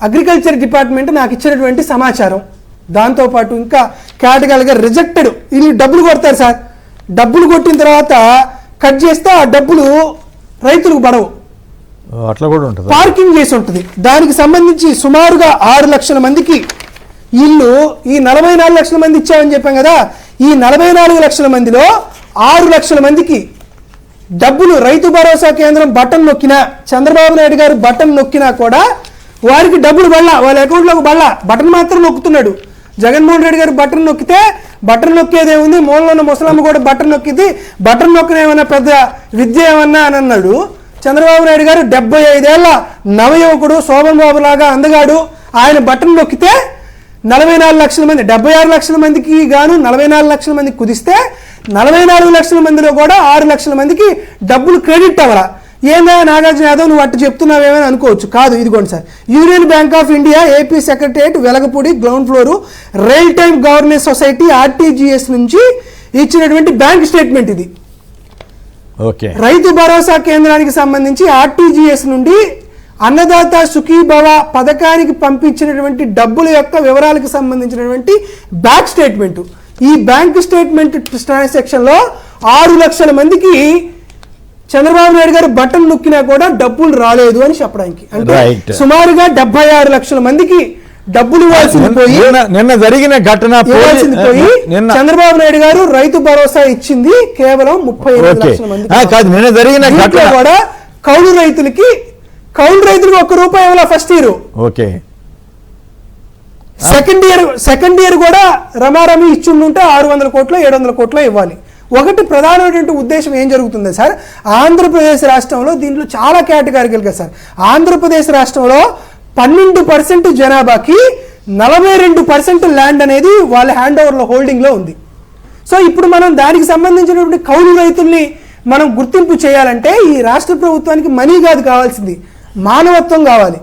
అగ్రికల్చర్ డిపార్ట్మెంట్ నాకు ఇచ్చినటువంటి సమాచారం. దాంతోపాటు ఇంకా కేటగిరీగా రిజెక్టెడ్, వీళ్ళు డబ్బులు కొడతారు సార్, డబ్బులు కొట్టిన తర్వాత కట్ చేస్తే ఆ డబ్బులు రైతులకు పడవు, అట్లా కూడా ఉంటుంది, పార్కింగ్ చేసి ఉంటుంది. దానికి సంబంధించి సుమారుగా 6 లక్షల మందికి ఇల్లు, ఈ 44 లక్షల మంది ఇచ్చామని చెప్పాం కదా, ఈ 44 లక్షల మందిలో 6 లక్షల మందికి డబ్బులు రైతు భరోసా కేంద్రం బటన్ నొక్కినా, చంద్రబాబు నాయుడు గారు బటన్ నొక్కినా కూడా వారికి డబ్బులు బళ్ళ, వాళ్ళ అకౌంట్లోకి బళ్ళ, బటన్ మాత్రం నొక్కుతున్నాడు. జగన్మోహన్ రెడ్డి గారు బటన్ నొక్కితే బటన్ నొక్కేదేముంది, మూలలో ఉన్న ముసలమ్మ కూడా బటన్ నొక్కింది, బటన్ నొక్కిన ఏమన్నా పెద్ద విద్య ఏమన్నా అని అన్నాడు. చంద్రబాబు నాయుడు గారు 75 ఏళ్ల నవయువకుడు, శోభన్ బాబు లాగా అందగాడు, ఆయన బటన్ నొక్కితే 44 లక్షల మంది, 76 లక్షల మందికి గాను 44 లక్షల మందికి కుదిస్తే 44 లక్షల మందిలో కూడా 6 లక్షల మందికి డబ్బులు క్రెడిట్ అవ్వరా. ఏందా నాగార్జున యాదవ్ నువ్వు అట్టు చెప్తున్నావేమని అనుకోవచ్చు. కాదు, ఇదిగోండి sir, union bank of India AP secretariat Velagapudi ground floor real time governance society RTGS నుంచి ఇచ్చినటువంటి బ్యాంక్ స్టేట్మెంట్ ఇది. ఓకే. రైతు భరోసా కేంద్రానికి సంబంధించి ఆర్టీజీఎస్ నుండి అన్నదాత సుఖీభవ పథకానికి పంపించినటువంటి డబ్బుల యొక్క వివరాలకు సంబంధించినటువంటి బ్యాంక్ స్టేట్మెంట్. ఈ బ్యాంక్ స్టేట్మెంట్ ట్రాన్సాక్షన్ లో 6 లక్షల మందికి చంద్రబాబు నాయుడు గారు బటన్ నొక్కినా కూడా డబ్బులు రాలేదు అని చెప్పడానికి, అంటే సుమారుగా 76 లక్షల మందికి డబ్బులు ఇవ్వాల్సింది పోయి నిన్న జరిగిన ఘటన పోయి చంద్రబాబు నాయుడు గారు రైతు భరోసా ఇచ్చింది కేవలం 35 లక్షల మంది. నిన్న జరిగిన ఘటన కూడా కౌలు రైతులకి ₹1 ఇవ్వాల first year. Okay. Second year కూడా రమారమి ఇచ్చుంటే 600 కోట్లు 700 కోట్లు ఇవ్వాలి. ఒకటి ప్రధానమైనటువంటి ఉద్దేశం ఏం జరుగుతుంది సార్, ఆంధ్రప్రదేశ్ రాష్ట్రంలో దీంట్లో చాలా కేటగిరీలు కదా సార్. ఆంధ్రప్రదేశ్ రాష్ట్రంలో 12% జనాభాకి 42% ల్యాండ్ అనేది వాళ్ళ హ్యాండ్ ఓవర్లో హోల్డింగ్లో ఉంది. సో ఇప్పుడు మనం దానికి సంబంధించినటువంటి కౌలు రైతుల్ని మనం గుర్తింపు చేయాలంటే ఈ రాష్ట్ర ప్రభుత్వానికి మనీ కాదు కావాల్సింది, మానవత్వం కావాలి.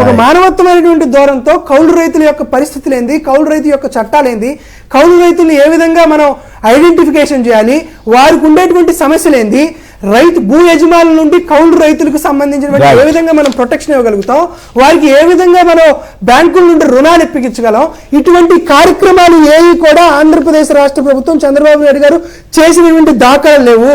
ఒక మానవత్వమైనటువంటి ధోరణితో కౌలు రైతుల యొక్క పరిస్థితులు ఏంది, కౌలు రైతు యొక్క చట్టాలు ఏంది, కౌలు రైతుల్ని ఏ విధంగా మనం ఐడెంటిఫికేషన్ చేయాలి, వారికి ఉండేటువంటి సమస్యలు ఏంది, రైతు భూ యజమానుల నుండి కౌలు రైతులకు సంబంధించిన ఏ విధంగా మనం ప్రొటెక్షన్ ఇవ్వగలుగుతాం, వారికి ఏ విధంగా మనం బ్యాంకుల నుండి రుణాలు ఇప్పించగలం, ఇటువంటి కార్యక్రమాలు ఏవి కూడా ఆంధ్రప్రదేశ్ రాష్ట్ర ప్రభుత్వం చంద్రబాబు నాయుడు గారు చేసినటువంటి దాఖలు లేవు.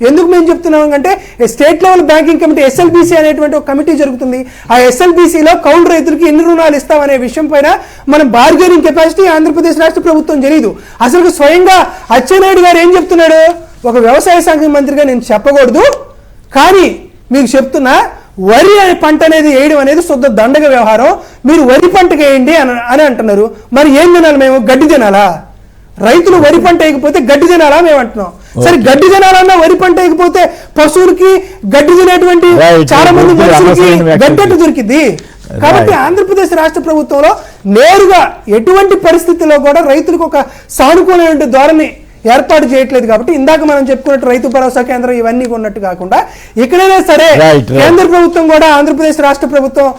ఎందుకు మేము చెప్తున్నాం అంటే state level banking committee SLBC అనేటువంటి ఒక కమిటీ జరుగుతుంది. ఆ SLBCలో కౌలు రైతులకి ఎన్ని రుణాలు ఇస్తామనే విషయం పైన మనం బార్గెనింగ్ కెపాసిటీ ఆంధ్రప్రదేశ్ రాష్ట్ర ప్రభుత్వం తెలియదు. అసలు స్వయంగా అచ్చెన్నాయుడు గారు ఏం చెప్తున్నాడు, ఒక వ్యవసాయ శాఖ మంత్రిగా నేను చెప్పకూడదు కానీ మీకు చెప్తున్నా, వరి పంట అనేది వేయడం అనేది శుద్ధ దండగ వ్యవహారం, మీరు వరి పంటకు వేయండి అని అంటున్నారు. మరి ఏం తినాలి మేము, గడ్డి తినాలా? రైతులు వరి పంట వేయకపోతే గడ్డి తినాలా మేము అంటున్నాం. సరే గడ్డి తినాలన్నా వరి పంట వేయకపోతే పశువులకి గడ్డి తినేటువంటి చాలా మంది మనుషులకి గడ్డట్టు దొరికింది. కాబట్టి ఆంధ్రప్రదేశ్ రాష్ట్ర ప్రభుత్వంలో నేరుగా ఎటువంటి పరిస్థితుల్లో కూడా రైతులకు ఒక సానుకూలమైన ధోరణి ఏర్పాటు చేయట్లేదు. కాబట్టి ఇందాక మనం చెప్పుకున్నట్టు రైతు భరోసా కేంద్రం ఇవన్నీ ఉన్నట్టు కాకుండా ఇక్కడైనా సరే కేంద్ర ప్రభుత్వం కూడా ఆంధ్రప్రదేశ్ రాష్ట్ర ప్రభుత్వం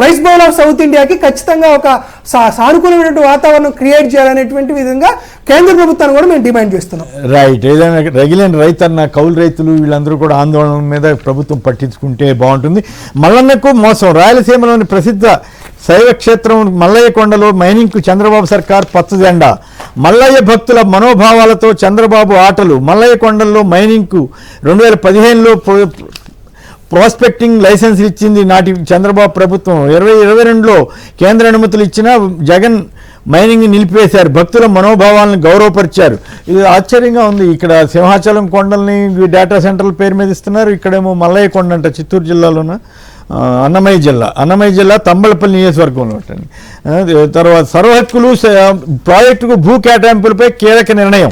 రైస్ బౌల్ ఆఫ్ సౌత్ ఇండియాకి ఖచ్చితంగా ఒక సానుకూలమైనటువంటి వాతావరణం క్రియేట్ చేయాలనేటువంటి విధంగా కేంద్ర ప్రభుత్వాన్ని కూడా మేము డిమాండ్ చేస్తున్నాం. రైట్. ఏదైనా రెగ్యులర్ రైతన్న కౌలు రైతులు వీళ్ళందరూ కూడా ఆందోళన మీద ప్రభుత్వం పట్టించుకుంటే బాగుంటుంది. మల్లన్నకు మోసం. రాయలసీమలోని ప్రసిద్ధ శైవ క్షేత్రం మల్లయ్య కొండలో మైనింగ్కు చంద్రబాబు సర్కార్ పచ్చజెండా. మల్లయ్య భక్తుల మనోభావాలతో చంద్రబాబు ఆటలు. మల్లయ్య కొండల్లో మైనింగ్కు 2015లో ప్రాస్పెక్టింగ్ లైసెన్స్ ఇచ్చింది నాటి చంద్రబాబు ప్రభుత్వం. 2022లో కేంద్ర అనుమతులు ఇచ్చినా జగన్ మైనింగ్ నిలిపివేశారు. భక్తుల మనోభావాలను గౌరవపరిచారు. ఇది ఆశ్చర్యంగా ఉంది. ఇక్కడ సింహాచలం కొండల్ని డేటా సెంటర్ల పేరు మీద ఇస్తున్నారు, ఇక్కడేమో మల్లయ్య కొండ అంట చిత్తూరు జిల్లాలోన అన్నమయ్య జిల్లా తంబలపల్లి నియోజకవర్గంలో ఉంటుంది. తర్వాత సర్వహక్కులు ప్రాజెక్టుకు భూ కేటాయింపులపై కీలక నిర్ణయం.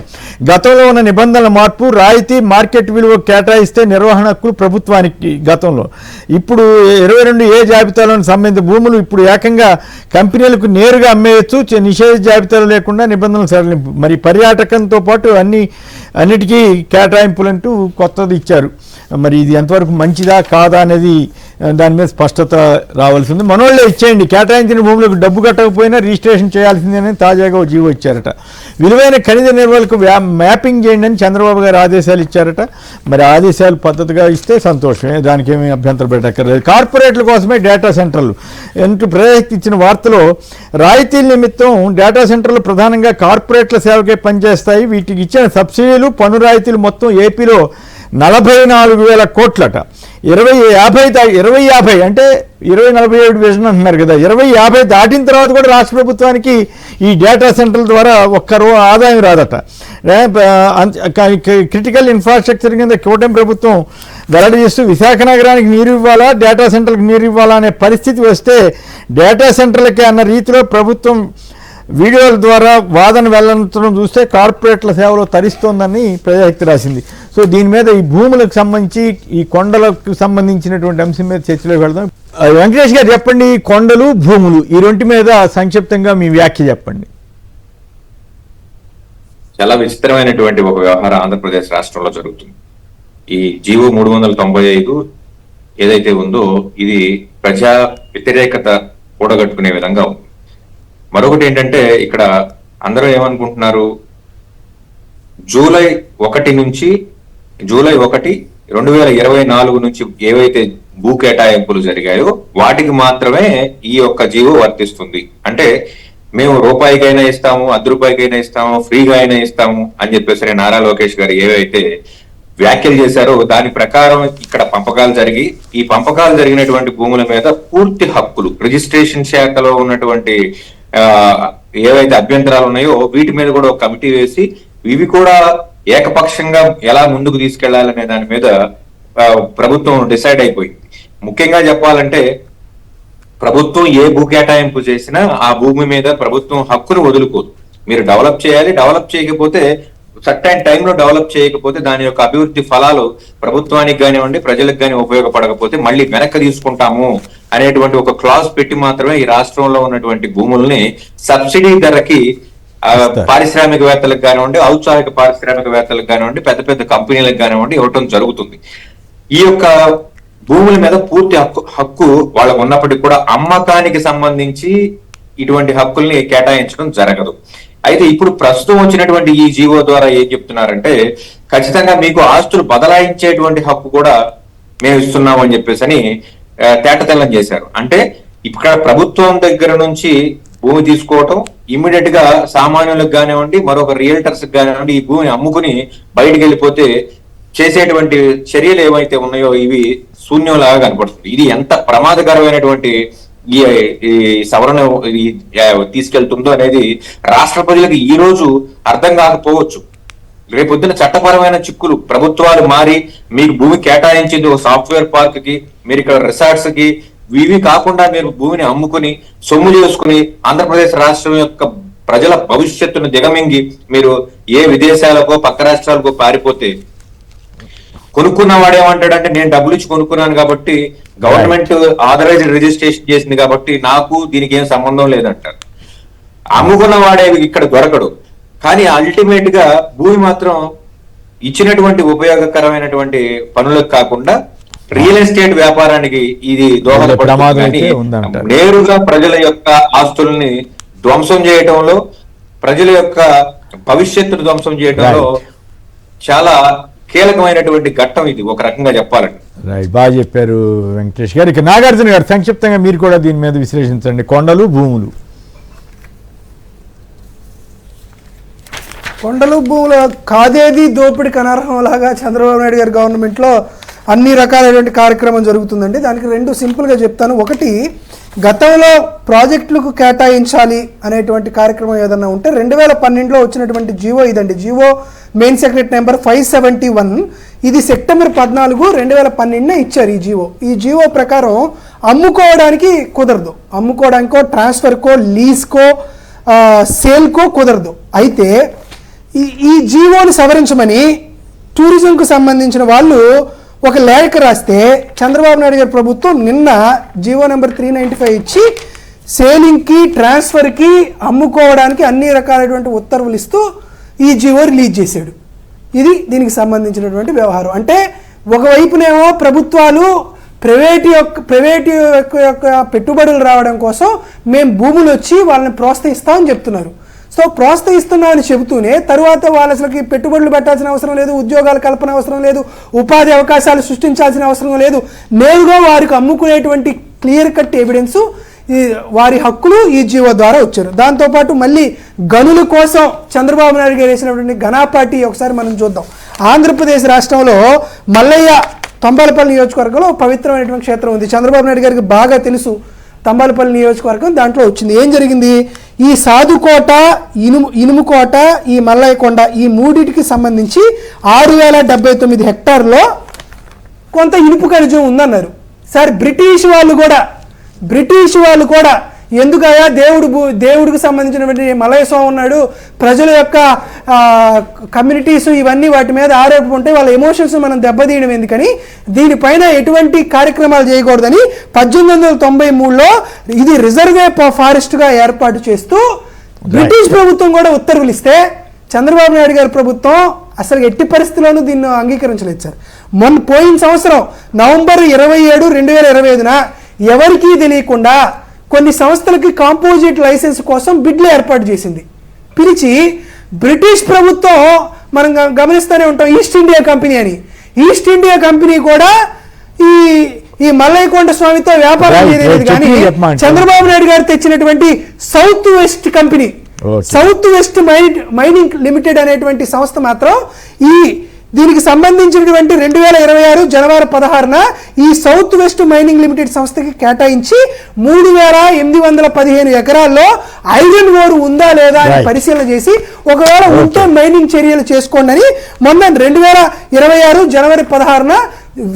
గతంలో ఉన్న నిబంధనల మార్పు, రాయితీ మార్కెట్ విలువ కేటాయిస్తే నిర్వహణ హక్కులు ప్రభుత్వానికి. గతంలో ఇప్పుడు 22A జాబితాలోని సంబంధిత భూములు ఇప్పుడు ఏకంగా కంపెనీలకు నేరుగా అమ్మేయచ్చు. నిషేధ జాబితాలు లేకుండా నిబంధనలు సడలింపు. మరి పర్యాటకంతో పాటు అన్నిటికీ కేటాయింపులంటూ కొత్తది ఇచ్చారు. మరి ఇది ఎంతవరకు మంచిదా కాదా అనేది దాని మీద స్పష్టత రావాల్సి ఉంది. మనోళ్ళే ఇచ్చేయండి, కేటాయించిన భూములకు డబ్బు కట్టకపోయినా రిజిస్ట్రేషన్ చేయాల్సిందేనని తాజాగా ఓ జీవో ఇచ్చారట. విలువైన ఖనిజ నిల్వలకు మ్యాపింగ్ చేయండి అని చంద్రబాబు గారు ఆదేశాలు ఇచ్చారట. మరి ఆదేశాలు పద్ధతిగా ఇస్తే సంతోషమే, దానికి ఏమీ అభ్యంతరం పెట్టక్కర్లేదు. కార్పొరేట్ల కోసమే డేటా సెంటర్లు అంటూ ప్రజలకు ఇచ్చిన వార్తలో రాయితీల నిమిత్తం డేటా సెంటర్లు ప్రధానంగా కార్పొరేట్ల సేవకే పనిచేస్తాయి. వీటికి ఇచ్చిన సబ్సిడీలు పన్ను రాయితీలు మొత్తం ఏపీలో 44,000 కోట్లట. 2050 అంటే 2047 విజన్ అంటున్నారు కదా, 2050 దాటిన తర్వాత కూడా రాష్ట్ర ప్రభుత్వానికి ఈ డేటా సెంటర్ల ద్వారా ఒక్క ఆదాయం రాదట. క్రిటికల్ ఇన్ఫ్రాస్ట్రక్చర్ కింద కూటమి ప్రభుత్వం వెల్లడి చేస్తూ విశాఖ నగరానికి నీరు ఇవ్వాలా, డేటా సెంటర్లకు నీరు ఇవ్వాలా అనే పరిస్థితి వస్తే డేటా సెంటర్లకే అన్న రీతిలో ప్రభుత్వం వీడియోల ద్వారా వాదన వెళ్లడం చూస్తే కార్పొరేట్ల సేవలో తరిస్తోందని ప్రజాశక్తి రాసింది. సో దీని మీద ఈ భూములకు సంబంధించి ఈ కొండలకు సంబంధించినటువంటి అంశం మీద చర్చలోకి వెళ్దాం. వెంకటేష్ గారు చెప్పండి, కొండలు భూములు ఈ రెంటి మీద సంక్షిప్తంగా మీ వ్యాఖ్య చెప్పండి. చాలా విచిత్రమైనటువంటి ఒక వ్యవహారం ఆంధ్రప్రదేశ్ రాష్ట్రంలో జరుగుతుంది. ఈ జీవో 395 ఏదైతే ఉందో ఇది ప్రజా వ్యతిరేకత కూడగట్టుకునే విధంగా ఉంది. మరొకటి ఏంటంటే ఇక్కడ అందరూ ఏమనుకుంటున్నారు, జూలై 1 నుంచి జూలై 1, 2024 నుంచి ఏవైతే భూ కేటాయింపులు జరిగాయో వాటికి మాత్రమే ఈ యొక్క జీవో వర్తిస్తుంది. అంటే మేము రూపాయికైనా ఇస్తాము, ₹1 ఇస్తాము, ఫ్రీగా అయినా ఇస్తాము అని చెప్పేసి నారా లోకేష్ గారు ఏవైతే వ్యాఖ్యలు చేశారో దాని ప్రకారం ఇక్కడ పంపకాలు జరిగి ఈ పంపకాలు జరిగినటువంటి భూముల మీద పూర్తి హక్కులు రిజిస్ట్రేషన్ శాఖలో ఉన్నటువంటి ఏవైతే అభ్యంతరాలు ఉన్నాయో వీటి మీద కూడా ఒక కమిటీ వేసి ఇవి కూడా ఏకపక్షంగా ఎలా ముందుకు తీసుకెళ్లాలనే దాని మీద ప్రభుత్వం డిసైడ్ అయిపోయింది. ముఖ్యంగా చెప్పాలంటే ప్రభుత్వం ఏ భూ కేటాయింపు చేసినా ఆ భూమి మీద ప్రభుత్వం హక్కును వదులుకోదు. మీరు డెవలప్ చేయాలి, డెవలప్ చేయకపోతే సర్టైన్ టైంలో డెవలప్ చేయకపోతే దాని యొక్క అభివృద్ధి ఫలాలు ప్రభుత్వానికి కానివ్వండి ప్రజలకు కానీ ఉపయోగపడకపోతే మళ్ళీ వెనక్కి తీసుకుంటాము అనేటువంటి ఒక క్లాజ్ పెట్టి మాత్రమే ఈ రాష్ట్రంలో ఉన్నటువంటి భూముల్ని సబ్సిడీ ధరకి పారిశ్రామికవేత్తలకు కానివ్వండి, ఔత్సాహిక పారిశ్రామికవేత్తలకు కానివ్వండి, పెద్ద పెద్ద కంపెనీలకు కానివ్వండి ఇవ్వటం జరుగుతుంది. ఈ యొక్క భూముల మీద పూర్తి హక్కు వాళ్ళకు ఉన్నప్పటికీ కూడా అమ్మకానికి సంబంధించి ఇటువంటి హక్కుల్ని కేటాయించడం జరగదు. అయితే ఇప్పుడు ప్రస్తుతం వచ్చినటువంటి ఈ జీవో ద్వారా ఏం చెప్తున్నారంటే ఖచ్చితంగా మీకు ఆస్తులు బదలాయించేటువంటి హక్కు కూడా మేము ఇస్తున్నాం అని చెప్పేసి తేటతెల్లం చేశారు. అంటే ఇక్కడ ప్రభుత్వం దగ్గర నుంచి భూమి తీసుకోవటం ఇమ్మీడియట్ గా సామాన్యులకు కానివ్వండి మరొక రియల్టర్స్ కానివ్వండి ఈ భూమిని అమ్ముకుని బయటికి వెళ్ళిపోతే చేసేటువంటి చర్యలు ఏవైతే ఉన్నాయో ఇవి శూన్యంలాగా కనపడుతుంది. ఇది ఎంత ప్రమాదకరమైనటువంటి ఈ సవరణ తీసుకెళ్తుందో అనేది రాష్ట్ర ప్రజలకు ఈ రోజు అర్థం కాకపోవచ్చు. రేపొద్దున చట్టపరమైన చిక్కులు ప్రభుత్వాలు మారి మీకు భూమి కేటాయించింది ఒక సాఫ్ట్వేర్ పార్క్ కి, మీరు ఇక్కడ రిసార్ట్స్ కి, ఇవి కాకుండా మీరు భూమిని అమ్ముకుని సొమ్ము చేసుకుని ఆంధ్రప్రదేశ్ రాష్ట్రం యొక్క ప్రజల భవిష్యత్తును దిగమింగి మీరు ఏ విదేశాలకో పక్క రాష్ట్రాలకో పారిపోతే కొనుక్కున్న వాడు ఏమంటాడంటే నేను డబ్బులు ఇచ్చి కొనుక్కున్నాను కాబట్టి గవర్నమెంట్ ఆథరైజ్డ్ రిజిస్ట్రేషన్ చేసింది కాబట్టి నాకు దీనికి ఏం సంబంధం లేదంటారు. అమ్ముకున్న వాడే ఇక్కడ దొరకడు. కానీ అల్టిమేట్ గా భూమి మాత్రం ఇచ్చినటువంటి ఉపయోగకరమైనటువంటి పనులకు కాకుండా రియల్ ఎస్టేట్ వ్యాపారానికి ఇది దోహదపడుతుంది. నేరుగా ప్రజల యొక్క ఆస్తుల్ని ధ్వంసం చేయటంలో, ప్రజల యొక్క భవిష్యత్తును ధ్వంసం చేయటంలో చాలా కీలకమైనటువంటి ఘట్టం ఇది ఒక రకంగా చెప్పాలండి. రైట్, బాగా చెప్పారు వెంకటేష్ గారు. ఇక నాగార్జున గారు సంక్షిప్తంగా మీరు కూడా దీని మీద విశ్లేషించండి. కొండలు భూములు కాదేది దోపిడికి అనర్హం లాగా చంద్రబాబు నాయుడు గారి గవర్నమెంట్లో అన్ని రకాలైనటువంటి కార్యక్రమం జరుగుతుందండి. దానికి రెండు సింపుల్గా చెప్తాను. ఒకటి, గతంలో ప్రాజెక్టులకు కేటాయించాలి అనేటువంటి కార్యక్రమం ఏదన్నా ఉంటే 2012లో వచ్చినటువంటి జీవో ఇదండి. GO main secretary number 571. ఇది సెప్టెంబర్ 14, 2012 ఇచ్చారు ఈ జీవో ప్రకారం అమ్ముకోవడానికి కుదరదు. అమ్ముకోవడానికో, ట్రాన్స్ఫర్కో, లీజ్కో, సేల్కో కుదరదు. అయితే ఈ జీవోని సవరించమని టూరిజంకు సంబంధించిన వాళ్ళు ఒక లేఖ రాస్తే చంద్రబాబు నాయుడు గారి ప్రభుత్వం నిన్న జీవో నెంబర్ 395 ఇచ్చి సేలింగ్కి, ట్రాన్స్ఫర్కి, అమ్ముకోవడానికి అన్ని రకాలైనటువంటి ఉత్తర్వులు ఇస్తూ ఈ జీవో రిలీజ్ చేశాడు. ఇది దీనికి సంబంధించినటువంటి వ్యవహారం. అంటే ఒకవైపునేమో ప్రభుత్వాలు ప్రైవేటు యొక్క పెట్టుబడులు రావడం కోసం మేము భూములు వచ్చి వాళ్ళని ప్రోత్సహిస్తామని చెప్తున్నారు. సో ప్రోత్సహిస్తున్నామని చెబుతూనే తరువాత వాళ్ళు అసలుకి పెట్టుబడులు పెట్టాల్సిన అవసరం లేదు, ఉద్యోగాల కల్పన అవసరం లేదు, ఉపాధి అవకాశాలు సృష్టించాల్సిన అవసరం లేదు. నేరుగా వారికి అమ్ముకునేటువంటి క్లియర్ కట్ ఎవిడెన్స్, వారి హక్కులు ఈ జీవో ద్వారా వచ్చారు. దాంతోపాటు మళ్ళీ గనుల కోసం చంద్రబాబు నాయుడు గారు వేసినటువంటి ఘనాపాటి ఒకసారి మనం చూద్దాం. ఆంధ్రప్రదేశ్ రాష్ట్రంలో మల్లయ్య తంబాలపల్లి నియోజకవర్గంలో పవిత్రమైనటువంటి క్షేత్రం ఉంది. చంద్రబాబు నాయుడు గారికి బాగా తెలుసు తంబాలపల్లి నియోజకవర్గం. దాంట్లో వచ్చింది. ఏం జరిగింది? ఈ సాధుకోట, ఇనుముకోట, ఈ మల్లయ్య కొండ, ఈ మూడింటికి సంబంధించి 6079 హెక్టార్లో కొంత ఇనుపు ఖనిజం ఉందన్నారు. సార్ బ్రిటిష్ వాళ్ళు కూడా ఎందుకయ్యా దేవుడికి సంబంధించినటువంటి మలయ స్వామి ఉన్నాడు, ప్రజల యొక్క కమ్యూనిటీస్ ఇవన్నీ వాటి మీద ఆరోపణ ఉంటే వాళ్ళ ఎమోషన్స్ మనం దెబ్బతీయడం ఎందుకని దీనిపైన ఎటువంటి కార్యక్రమాలు చేయకూడదని 1893లో ఇది రిజర్వే ఫారెస్ట్గా ఏర్పాటు చేస్తూ బ్రిటిష్ ప్రభుత్వం కూడా ఉత్తర్వులు ఇస్తే చంద్రబాబు నాయుడు గారి ప్రభుత్వం అసలు ఎట్టి పరిస్థితుల్లోనూ దీన్ని అంగీకరించలేదు సార్. పోయిన సంవత్సరం నవంబర్ 27, 2025 ఎవరికీ తెలియకుండా కొన్ని సంస్థలకి కాంపోజిట్ లైసెన్స్ కోసం బిడ్లు ఏర్పాటు చేసింది. పిలిచి బ్రిటిష్ ప్రభుత్వం మనం గమనిస్తూనే ఉంటాం, ఈస్ట్ ఇండియా కంపెనీ అని ఈస్ట్ ఇండియా కంపెనీ కూడా ఈ ఈ మల్లయ్యకొండ స్వామితో వ్యాపారం చేయలేదు. కానీ చంద్రబాబు నాయుడు గారు తెచ్చినటువంటి south west company, south west mining limited అనేటువంటి సంస్థ మాత్రం దీనికి సంబంధించినటువంటి 2026 జనవరి 16న ఈ సౌత్ వెస్ట్ మైనింగ్ లిమిటెడ్ సంస్థకి కేటాయించి 3815 ఎకరాల్లో ఐరన్ ఓర్ ఉందా లేదా అని పరిశీలన చేసి ఒకవేళ ఉంటే మైనింగ్ చర్యలు చేసుకోండి అని మొన్న 2026 జనవరి 16న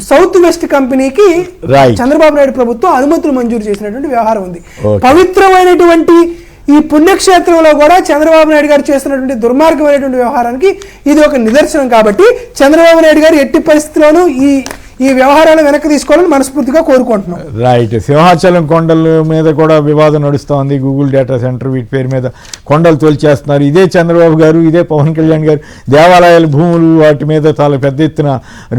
సౌత్ వెస్ట్ కంపెనీకి చంద్రబాబు నాయుడు ప్రభుత్వం అనుమతులు మంజూరు చేసినటువంటి వ్యవహారం ఉంది. పవిత్రమైనటువంటి ఈ పుణ్యక్షేత్రంలో కూడా చంద్రబాబు నాయుడు గారు చేస్తున్నటువంటి దుర్మార్గమైనటువంటి వ్యవహారానికి ఇది ఒక నిదర్శనం. కాబట్టి చంద్రబాబు నాయుడు గారు ఎట్టి పరిస్థితుల్లోనూ ఈ వ్యవహారాలు వెనక్కి తీసుకోవాలని మనస్ఫూర్తిగా కోరుకుంటున్నాం. రైట్. సింహాచలం కొండల మీద కూడా వివాదం నడుస్తోంది. గూగుల్ డేటా సెంటర్ వీటి పేరు మీద కొండలు తోల్చేస్తున్నారు. ఇదే చంద్రబాబు గారు, ఇదే పవన్ కళ్యాణ్ గారు దేవాలయాల భూములు వాటి మీద చాలా పెద్ద ఎత్తున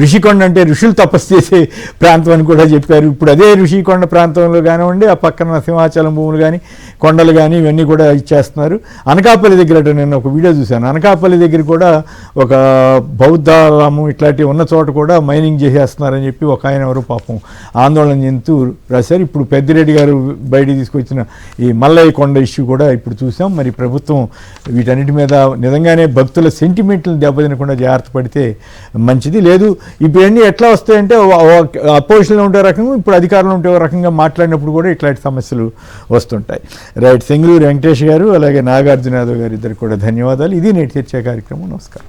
ఋషికొండ అంటే ఋషులు తపస్సు చేసే ప్రాంతం అని కూడా చెప్పారు. ఇప్పుడు అదే ఋషికొండ ప్రాంతంలో కానివ్వండి, ఆ పక్కన సింహాచలం భూములు కానీ కొండలు కానీ ఇవన్నీ కూడా ఇచ్చేస్తున్నారు. అనకాపల్లి దగ్గర నేను ఒక వీడియో చూశాను. అనకాపల్లి దగ్గర కూడా ఒక బౌద్ధాలము ఇట్లాంటివి ఉన్న చోట కూడా మైనింగ్ చేసేస్తున్నారు అని చెప్పి ఒక ఆయన ఎవరు పాపం ఆందోళన చెందుతూ రాశారు. ఇప్పుడు పెద్దిరెడ్డి గారు బయటికి తీసుకొచ్చిన ఈ మల్లయ్య కొండ ఇష్యూ కూడా ఇప్పుడు చూసాం. మరి ప్రభుత్వం వీటన్నిటి మీద నిజంగానే భక్తుల సెంటిమెంట్లను దెబ్బతినకుండా జాగ్రత్త పడితే మంచిది. లేదు ఇవన్నీ ఎట్లా వస్తాయంటే అపోజిషన్లో ఉంటే రకంగా, ఇప్పుడు అధికారంలో ఉంటే రకంగా మాట్లాడినప్పుడు కూడా ఇట్లాంటి సమస్యలు వస్తుంటాయి. రైట్. సెంగులూరు వెంకటేష్ గారు అలాగే నాగార్జున యాదవ్ గారు ఇద్దరు కూడా ధన్యవాదాలు. ఇది నేటి చర్చా కార్యక్రమం. నమస్కారం.